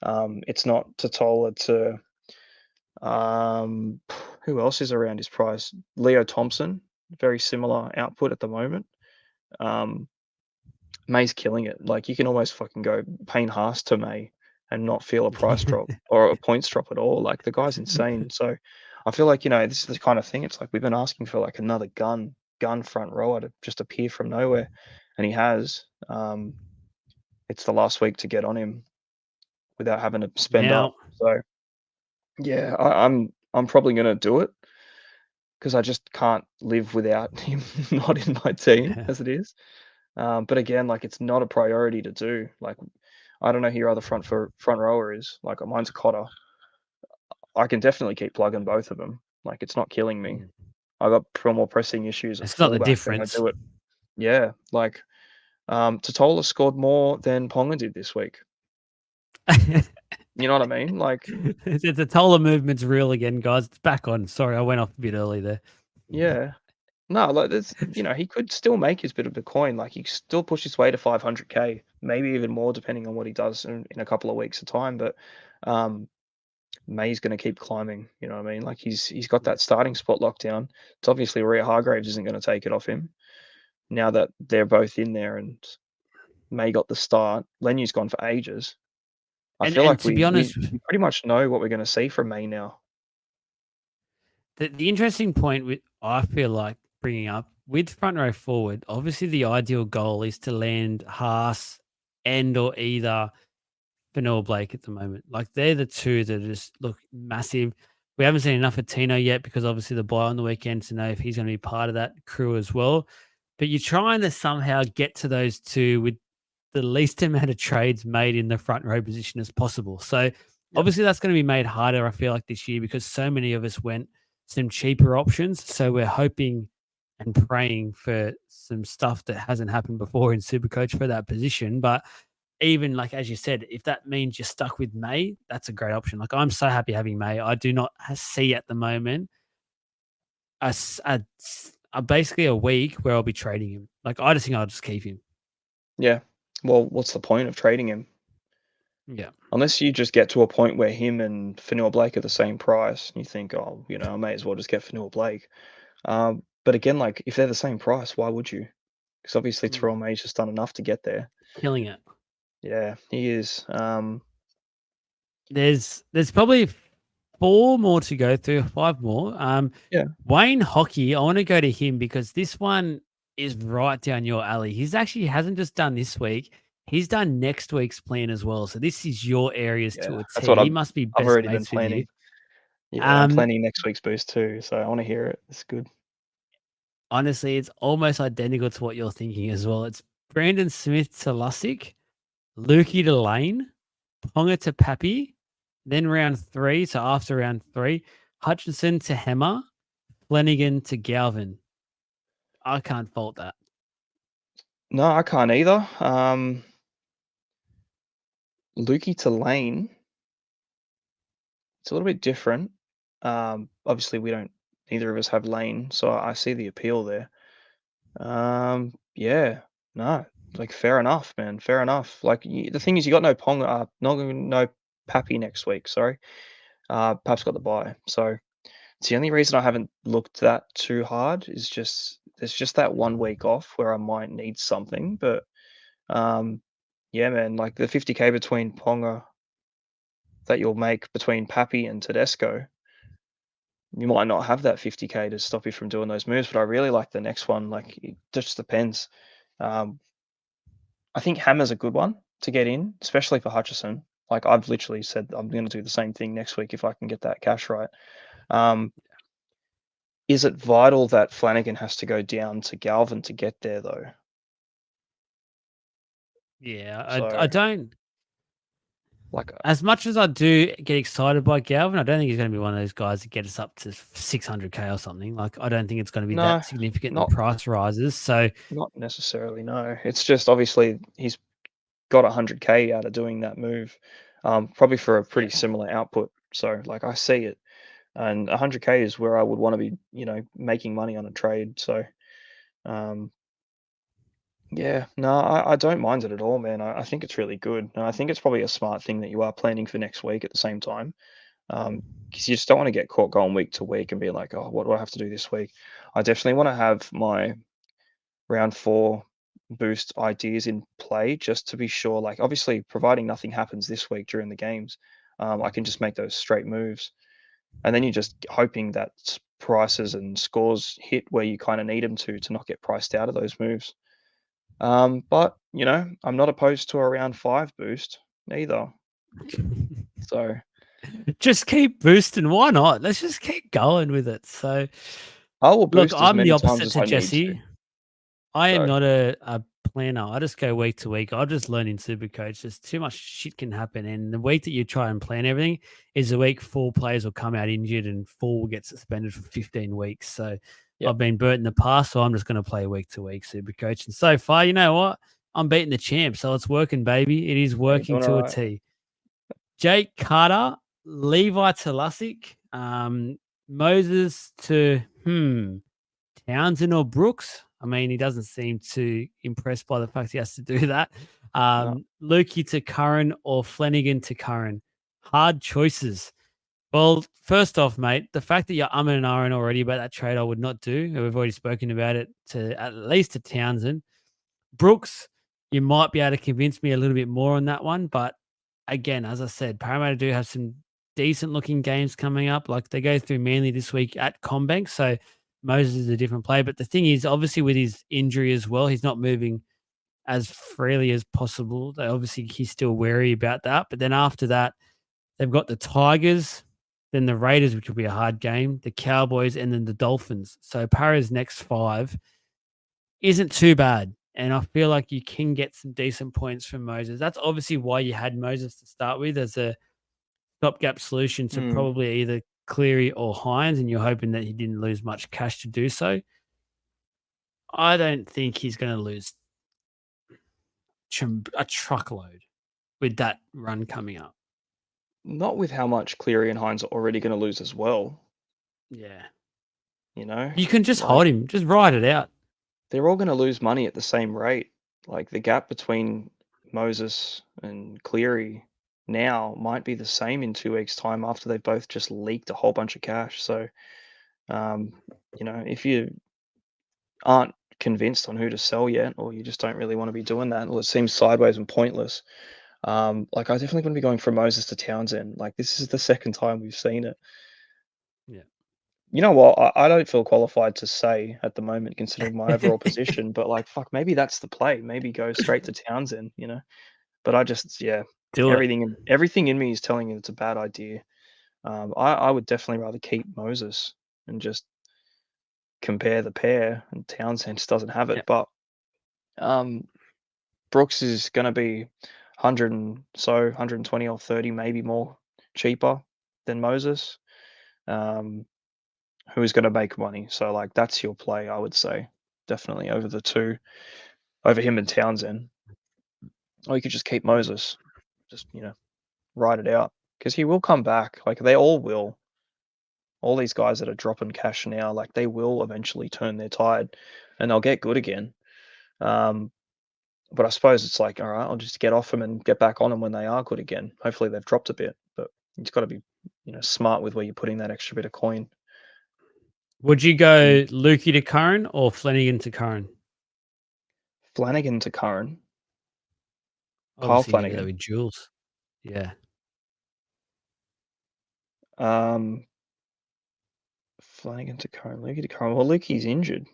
It's not Totola to who else is around his price? Leo Thompson, very similar output at the moment. Um, May's killing it. Like you can almost fucking go Payne Haas to May and not feel a price drop or a points drop at all. Like the guy's insane. So I feel like, this is the kind of thing. It's like we've been asking for like another gun front rower to just appear from nowhere. And he has. It's the last week to get on him without having to spend up. Now, So yeah, I'm probably gonna do it because I just can't live without him not in my team as it is. But again, like it's not a priority to do. Like I don't know who your other front rower is. Like mine's a Cotter. I can definitely keep plugging both of them. Like it's not killing me. mm, I got more pressing issues at it's not the fullback than I difference. do it. Yeah, like Totola scored more than Ponga did this week. You know what I mean? Like, The Totola movement's real again, guys. It's back on. Sorry, I went off a bit early there. yeah. No, like there's he could still make his bit of a coin. Like he could still push his way to 500K, maybe even more depending on what he does in a couple of weeks of time. But um May's going to keep climbing. You know what I mean? Like he's got Yeah. that starting spot locked down. It's obviously Rhea Hargraves isn't going to take it off him now that they're both in there and May got the start. Lenyu's gone for ages. I feel And like to be we honest, we we pretty much know what we're going to see from May now. the interesting point with I feel like bringing up with front row forward, obviously the ideal goal is to land Haas and or either Fanua Blake at the moment. Like they're the two that just look massive. We haven't seen enough of Tino yet because obviously the buy on the weekend to know if he's going to be part of that crew as well. But you're trying to somehow get to those two with the least amount of trades made in the front row position as possible. So Yeah. obviously that's going to be made harder, I feel like, this year because so many of us went some cheaper options. So we're hoping and praying for some stuff that hasn't happened before in Supercoach for that position. But even like as you said, if that means you're stuck with May, that's a great option. Like I'm so happy having May. I do not see at the moment basically a week where I'll be trading him. Like I just think I'll just keep him. Yeah. Well, what's the point of trading him? Yeah. Unless you just get to a point where him and Fanua Blake are the same price, and you think, "Oh, I may as well just get Fanua Blake." But again, like, if they're the same price, why would you? Because obviously Mm. Terrell May's just done enough to get there. Killing it. Yeah, he is. There's probably 4 more to go through, 5 more. Yeah, Wayne Hockey, I wanna go to him because this one is right down your alley. He's actually hasn't just done this week, he's done next week's plan as well. So this is your areas yeah, to a that's what T. He must be I've best already been mates with you. planning. Yeah, I'm Um, planning next week's boost too, so I wanna hear it. It's good. Honestly, it's almost identical to what you're thinking as well. It's Brandon Smith to Lussick, Lukey to Lane, Ponga to Pappy, then round 3, so after round 3, Hutchinson to Hemmer, Flanagan to Galvin. I can't fault that. No, I can't either. Lukey to Lane, it's a little bit different. Obviously, we don't neither of us have Lane, so I see the appeal there. Yeah, no, like, fair enough, man, fair enough. Like, the thing is you got no Ponga, no Pappy next week, sorry. Pap's got the bye, so it's the only reason I haven't looked that too hard is just there's just that 1 week off where I might need something, but, um, yeah, man, like, the 50K between Ponga that you'll make between Pappy and Tedesco, you might not have that 50K to stop you from doing those moves, but I really like the next one, like, it just depends. Um, I think Hammer's a good one to get in, especially for Hutchison. Like, I've literally said I'm gonna do the same thing next week if I can get that cash right. Um, is it vital that Flanagan has to go down to Galvin to get there, though? Yeah, I So, don't like, as much as I do get excited by Galvin, I don't think he's gonna be one of those guys that get us up to 600K or something. Like, I don't think it's gonna be no, that significant, the not price rises. So, not necessarily, no. It's just obviously he's got 100K out of doing that move, probably for a pretty yeah. similar output. So, like, I see it, and 100K is where I would wanna be, making money on a trade. So, um, yeah, no, I don't mind it at all, man. I think it's really good, and I think it's probably a smart thing that you are planning for next week at the same time, because you just don't wanna get caught going week to week and be like, "Oh, what do I have to do this week?" I definitely wanna have my round 4 boost ideas in play just to be sure, like, obviously, providing nothing happens this week during the games, I can just make those straight moves, and then you're just hoping that prices and scores hit where you kinda need them to not get priced out of those moves. But, I'm not opposed to a round 5 boost neither. So, Just keep boosting. Why not? Let's just keep going with it. So, I will look, boost as I'm the many times opposite as to I need to. Jesse. I am So, not a planner. I just go week to week. I just learn in Supercoach. Just too much shit can happen. And the week that you try and plan everything is the week 4 players will come out injured and 4 will get suspended for 15 weeks. So yeah, I've been burnt in the past. So I'm just going to play week to week Supercoach. And so far, you know what? I'm beating the champ. So it's working, baby. It is yeah, you're working doing to a alright. T. Jake Carter, Levi to Lussick, Moses to, Townsend or Brooks. I mean, he doesn't seem too impressed by the fact he has to do that. No, Lukey to Curran or Flanagan to Curran. Hard choices. Well, first off, mate, the fact that you're and ahhing already about that trade, I would not do. We've already spoken about it to at least to Townsend. Brooks, you might be able to convince me a little bit more on that one. But again, as I said, Parramatta do have some decent looking games coming up. Like they go through Manly this week at Combank. So Moses is a different player. But the thing is, obviously, with his injury as well, he's not moving as freely as possible. Obviously, he's still wary about that. But then after that, they've got the Tigers, then the Raiders, which will be a hard game, the Cowboys, and then the Dolphins. So Para's next 5 isn't too bad. And I feel like you can get some decent points from Moses. That's obviously why you had Moses to start with as a stopgap solution to mm, probably either Cleary or Hines, and you're hoping that he didn't lose much cash to do so. I don't think he's going to lose a truckload with that run coming up. Not with how much Cleary and Hines are already going to lose as well. Yeah. You know, You can just like hold him, just ride it out. they're all going to lose money at the same rate. Like the gap between Moses and Cleary now might be the same in 2 weeks' time after they've both just leaked a whole bunch of cash. So, um, if you aren't convinced on who to sell yet, or you just don't really want to be doing that, or it seems sideways and pointless, like I definitely wouldn't be going from Moses to Townsend. Like this is the second time we've seen it. Yeah. You know what? I don't feel qualified to say at the moment, considering my overall position, but like, fuck, maybe that's the play. Maybe go straight to Townsend. But I just, yeah, Do it. everything in me is telling you it's a bad idea. I would definitely rather keep Moses and just compare the pair, and Townsend just doesn't have Yeah. it. But um, Brooks is going to be 100 and so 120 or 30, maybe more cheaper than Moses. Um, who is going to make money. So like that's your play, I would say, definitely over the two, over him and Townsend. Or you could just keep Moses, just ride it out because he will come back. Like they all will. All these guys that are dropping cash now, like they will eventually turn their tide, and they'll get good again. Um, but I suppose it's like, all right, I'll just get off them and get back on them when they are good again. Hopefully they've dropped a bit, but you've got to be, smart with where you're putting that extra bit of coin. Would you Mm. go Lukey to Curran or Flanagan to Curran? Flanagan to Curran, Kyle Obviously, you can do that Flanagan. with Jules. Yeah. Um, Flanagan to Curran, Lukey to Curran. Well, Lukey's injured,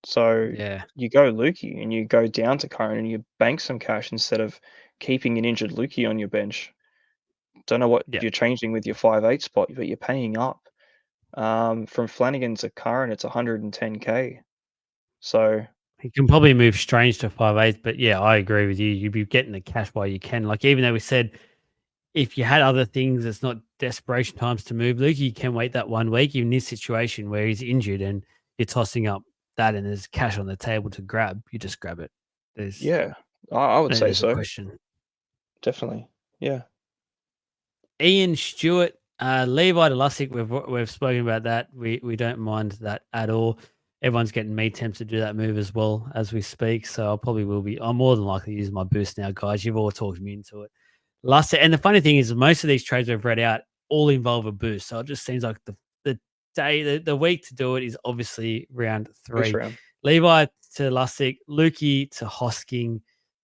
so Yeah. you go Lukey and you go down to Curran and you bank some cash instead of keeping an injured Lukey on your bench. Don't know what Yeah. you're changing with your 5'8" spot, but you're paying up. From Flanagan to Curran, it's 110K. So He can probably move Strange to 5'8", but yeah, I agree with you. You'd be getting the cash while you can. Like, even though we said if you had other things, it's not desperation times to move Luke, you can wait that 1 week. In this situation where he's injured and you're tossing up that and there's cash on the table to grab, you just grab it. There's yeah, I I would don't think say there's a so. question. Definitely. Yeah. Ian Stewart, Levi to Lussick, we've spoken about that. We don't mind that at all. Everyone's getting me tempted to do that move as well as we speak. So I probably will be. I'm more than likely to use my boost now, guys. You've all talked me into it. Last and the funny thing is most of these trades we've read out all involve a boost. So it just seems like the week to do it is obviously round First 3. round. Levi to Lussick, Lukey to Hosking,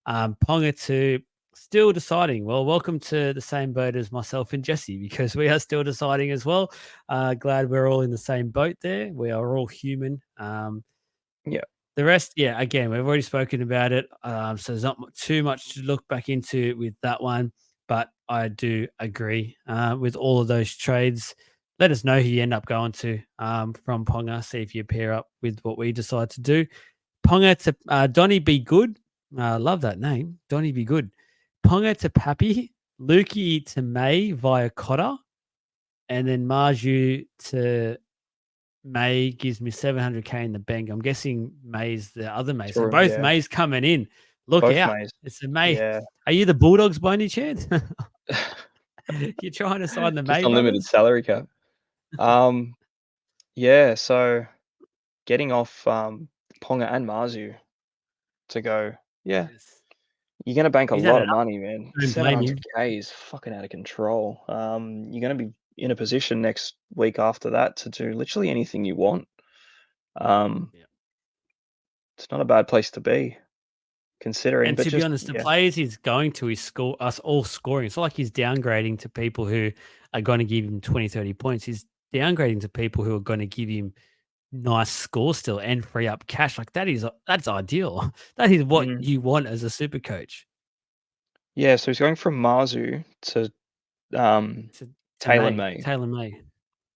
Ponga to still deciding. Well, welcome to the same boat as myself and Jesse because we are still deciding as well. Glad we're all in the same boat there. We are all human. Yeah. The rest, yeah, again, we've already spoken about it. So there's not too much to look back into with that one. But I do agree with all of those trades. Let us know who you end up going to from Ponga. See if you pair up with what we decide to do. Ponga to Donny Be Good. Love that name. Donny Be Good. Ponga to Pappy. Lukey to May via Cotter. And then Marju to May gives me 700K in the bank. I'm guessing May's the other May. So Sure. both Yeah. Mays coming in. Look Both out. Mays. It's a May. Yeah. Are you the Bulldogs by any chance? You're trying to sign the Just May unlimited brothers? salary cap. Um, yeah, so getting off Ponga and Marzu to go, yeah, Yes. you're gonna bank a He's had lot it of up. money, man. Don't blame him. 700K is fucking out of control. You're gonna be in a position next week after that to do literally anything you want. Um, Yeah. it's not a bad place to be considering, And but to be just honest, the yeah. players he's going to is score us all scoring. It's not like he's downgrading to people who are going to give him 20, 30 points. He's downgrading to people who are going to give him nice score still and free up cash. Like that's ideal. That is what Mm. you want as a super coach. Yeah, so he's going from Marzu to um To Taylor May, May. Taylor May,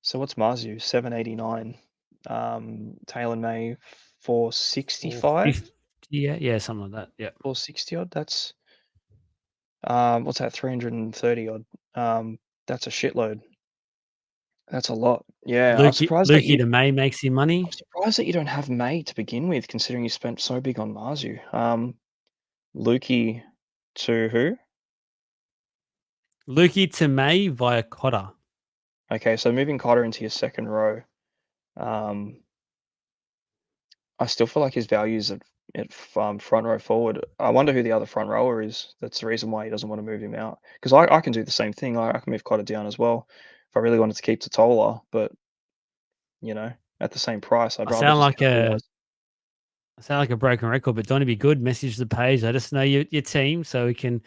So what's Marzu? 789. Taylor May or 465? 50, yeah, yeah, something like that. Yeah, 460 odd. That's what's that? 330 odd. That's a shitload. That's a lot. Yeah, Lukey to May makes you I'm money. surprised that you don't have May to begin with, considering you spent so big on Marzu. Lukey to who? Lukey to May via Cotter. Okay, so moving Cotter into your second row. Um, I still feel like his value's at front row forward. I wonder who the other front rower is. That's the reason why he doesn't want to move him out. Because I can do the same thing. I can move Cotter down as well if I really wanted to keep Totola, but you know, at the same price, I'd I rather sound just like a capitalize. I sound like a broken record, but don't it be good? Message the page. Let us know your team so we can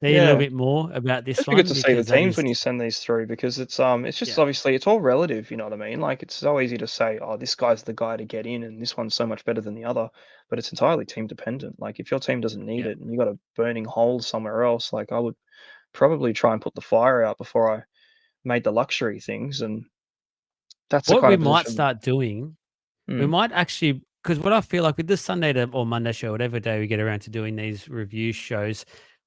see a little Yeah. bit more about this Just be good one to see the because that teams is when you send these through because it's just yeah. obviously it's all relative, you know what I mean? Like it's so easy to say, oh, this guy's the guy to get in and this one's so much better than the other, but it's entirely team dependent. Like if your team doesn't need Yeah. it and you got a burning hole somewhere else, like I would probably try and put the fire out before I made the luxury things, and that's the What kind we of might position. start doing, we Mm, might actually because what I feel like with this Sunday or Monday show, whatever day we get around to doing these review shows,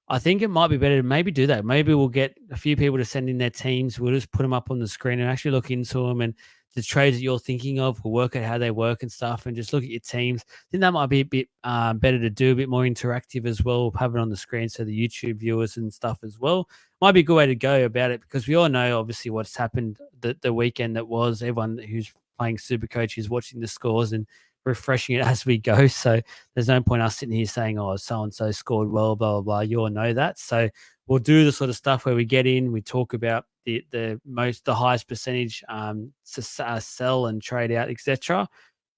I think it might be better to maybe do that. Maybe we'll get a few people to send in their teams. We'll just put them up on the screen and actually look into them and the trades that you're thinking of. We'll work out how they work and stuff and just look at your teams. I think that might be a bit better to do, a bit more interactive as well. Have it on the screen so the YouTube viewers and stuff as well. Might be a good way to go about it because we all know obviously what's happened the weekend that was. Everyone who's playing Supercoach is watching the scores and refreshing it as we go. So there's no point us sitting here saying, "Oh, so and so scored well," blah blah blah. You all know that. So we'll do the sort of stuff where we get in, we talk about the highest percentage to sell and trade out, etc.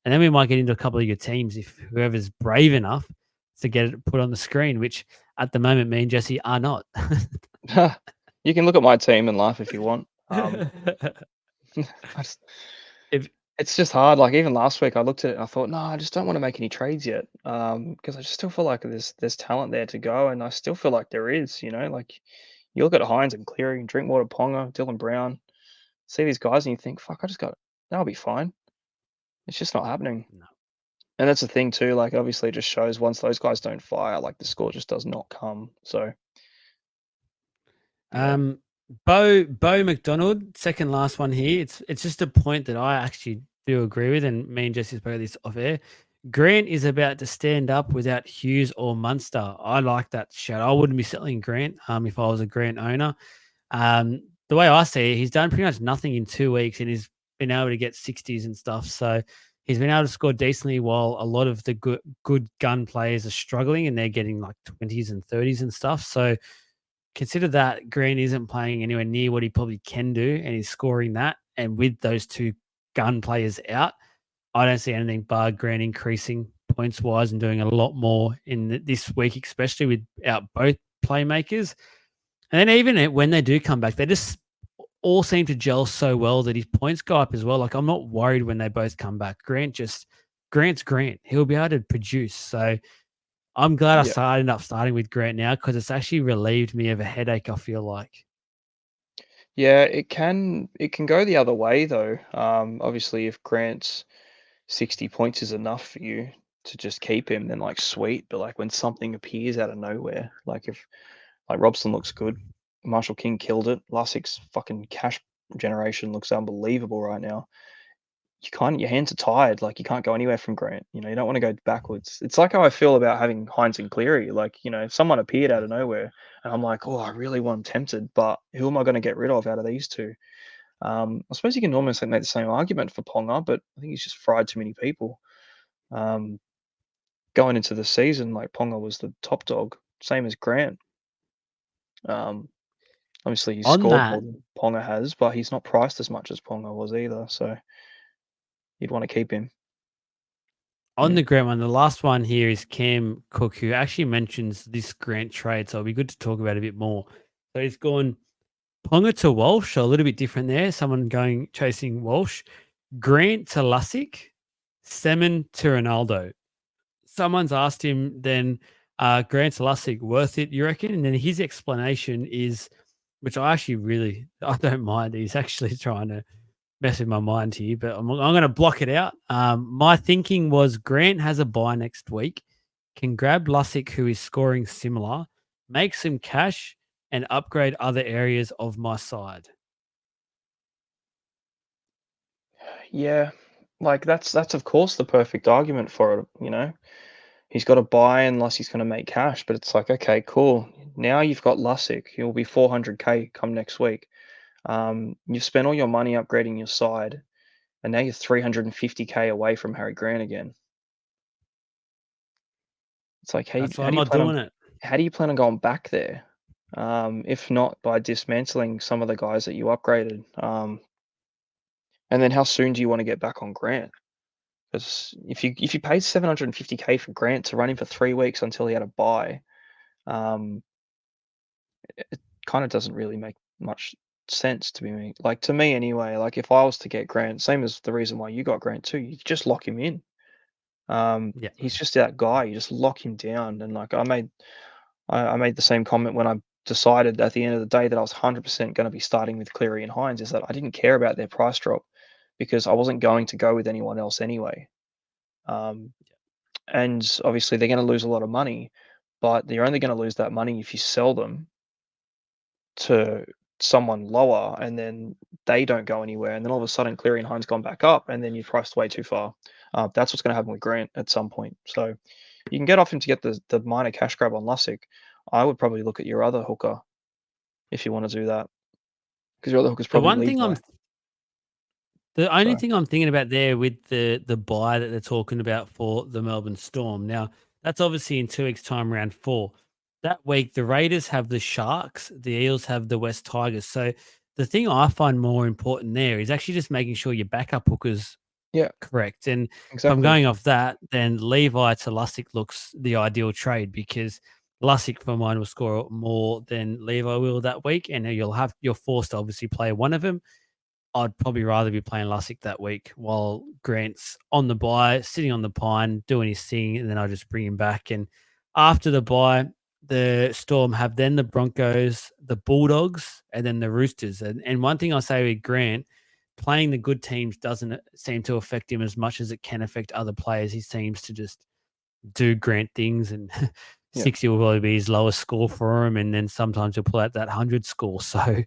And then we might get into a couple of your teams if whoever's brave enough to get it put on the screen, which at the moment me and Jesse are not. you can look at my team and laugh if you want. I just if It's just hard, like, even last week, I looked at it and I thought, "No, I just don't wanna make any trades yet," because I just still feel like there's talent there to go, and I still feel like there is, you know, like, you look at Hines and Cleary and Drinkwater, Ponga, Dylan Brown, see these guys and you think, "Fuck, I just got that'll be fine." It's just not happening, no. and that's the thing too, like, obviously, it just shows once those guys don't fire, like, the score just does not come, so, yeah. Um, Bo McDonald, second last one here. It's just a point that I actually do agree with, and me and Jesse spoke this off air. Grant is about to stand up without Hughes or Munster. I like that shout. I wouldn't be selling Grant if I was a Grant owner. The way I see it, he's done pretty much nothing in 2 weeks, and he's been able to get 60s and stuff. So he's been able to score decently while a lot of the good gun players are struggling, and they're getting like 20s and 30s and stuff. So consider that Green isn't playing anywhere near what he probably can do, and he's scoring that. And with those two gun players out, I don't see anything but Green increasing points wise and doing a lot more in this week, especially without both playmakers. And then when they do come back, they just all seem to gel so well that his points go up as well. Like I'm not worried when they both come back. Grant's Grant. He'll be able to produce. So I'm glad Yeah. ended up starting with Grant now because it's actually relieved me of a headache, I feel like. Yeah, it can go the other way though, obviously, if Grant's 60 points is enough for you to just keep him, then like sweet. But like when something appears out of nowhere, like if like Robson looks good, Marshall King killed it. Lassik's fucking cash generation looks unbelievable right now. You can't, your hands are tired. Like you can't go anywhere from Grant. You know, you don't want to go backwards. It's like how I feel about having Heinz and Cleary. Like, you know, if someone appeared out of nowhere and I'm like, oh, I really want tempted, but who am I going to get rid of out of these two? I suppose you can almost make the same argument for Ponga, but I think he's just fried too many people. Um, Going into the season, like Ponga was the top dog, same as Grant. Um, Obviously he's On scored that, more than Ponga has, but he's not priced as much as Ponga was either. So you'd want to keep him. on Yeah. the Grant one, the last one here is Cam Cook, who actually mentions this Grant trade. So it'll be good to talk about it a bit more. So he's gone Ponga to Walsh, so a little bit different there. Someone going chasing Walsh. Grant to Lussick, Semen to Ronaldo. Someone's asked him then, Grant to Lussick, worth it, you reckon? And then his explanation is, which I actually really, I don't mind. He's actually trying to mess with my mind here, but I'm going to block it out. My thinking was Grant has a bye next week, can grab Lussick, who is scoring similar, make some cash, and upgrade other areas of my side. Yeah, like that's of course the perfect argument for it, you know? He's gotta buy unless he's gonna make cash, but it's like, okay, cool. Now you've got Lussick, he'll be 400K come next week. You've spent all your money upgrading your side, and now you're 350K away from Harry Grant again. It's like, That's why I'm not doing it. how do you plan on going back there? If not by dismantling some of the guys that you upgraded? And then how soon do you wanna get back on Grant? Because if you paid 750K for Grant to run him for 3 weeks until he had a bye, um, it kinda doesn't really make much sense to me. Like, to me anyway, like, if I was to get Grant, same as the reason why you got Grant too, you just lock him in. Yeah. He's just that guy, you just lock him down, and, like, I made the same comment when I decided at the end of the day that I was 100% gonna be starting with Cleary and Hines, is that I didn't care about their price drop because I wasn't going to go with anyone else anyway. Um, and obviously they're gonna lose a lot of money, but they're only gonna lose that money if you sell them to someone lower, and then they don't go anywhere, and then all of a sudden Cleary and Hines gone back up, and then you've priced way too far. That's what's gonna happen with Grant at some point. So you can get off him to get the minor cash grab on Lussick. I would probably look at your other hooker if you want to do that, because your other hooker's The probably one thing Levi. the only Sorry. thing I'm thinking about there with the buy that they're talking about for the Melbourne Storm. Now, that's obviously in 2 weeks' time, round 4. That week, the Raiders have the Sharks, the Eels have the West Tigers. So the thing I find more important there is actually just making sure your backup hookers Yeah, correct. And if I'm exactly. going off that, then Levi to Lussick looks the ideal trade because Lussick for mine will score more than Levi will that week, and you're forced to obviously play one of them. I'd probably rather be playing Lussick that week while Grant's on the bye, sitting on the pine, doing his thing, and then I just bring him back. And after the bye, the Storm have then the Broncos, the Bulldogs, and then the Roosters. And one thing I say with Grant, playing the good teams doesn't seem to affect him as much as it can affect other players. He seems to just do Grant things, and Yeah. 60 will probably be his lowest score for him. And then sometimes he'll pull out that 100 score. So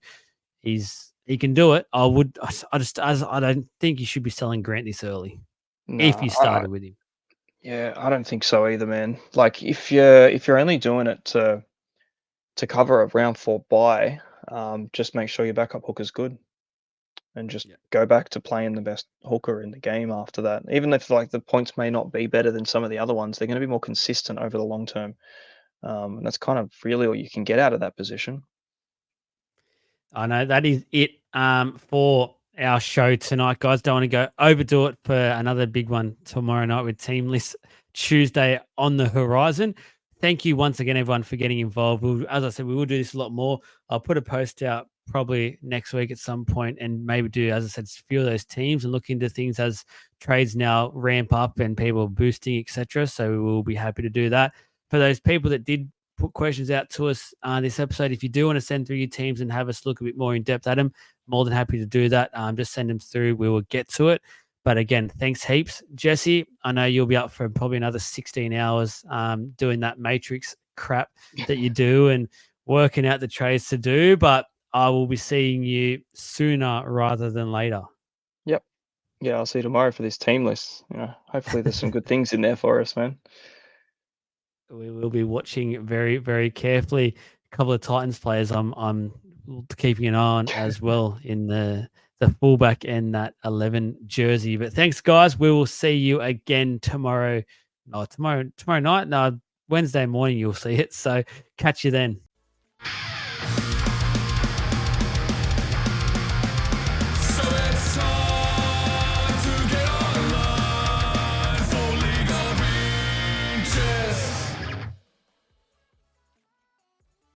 he can do it. I don't think you should be selling Grant this early if Nah, you started with him. yeah, I don't think so either, man. Like if you're only doing it to cover a round 4 bye, just make sure your backup hooker's good, and just Yeah. go back to playing the best hooker in the game after that. Even if, like, the points may not be better than some of the other ones, they're gonna be more consistent over the long term. And that's kind of really all you can get out of that position. I know that is it for our show tonight, guys. Don't want to go overdo it for another big one tomorrow night with Team List Tuesday on the horizon. Thank you once again, everyone, for getting involved. As I said, we will do this a lot more. I'll put a post out probably next week at some point and maybe do, as I said, a few of those teams and look into things as trades now ramp up and people boosting, etc. So we will be happy to do that. For those people that did put questions out to us this episode. If you do want to send through your teams and have us look a bit more in depth at them, more than happy to do that. Just send them through. We will get to it. But again, thanks heaps, Jesse. I know you'll be up for probably another 16 hours doing that matrix crap that you do and working out the trades to do. But I will be seeing you sooner rather than later. Yep. Yeah, I'll see you tomorrow for this team list. Hopefully there's some good things in there for us, man. We will be watching very, very carefully. A couple of Titans players I'm keeping an eye on as well in the fullback and that 11 jersey. But thanks, guys. We will see you again tomorrow. No, tomorrow night. No, Wednesday morning you'll see it. So catch you then.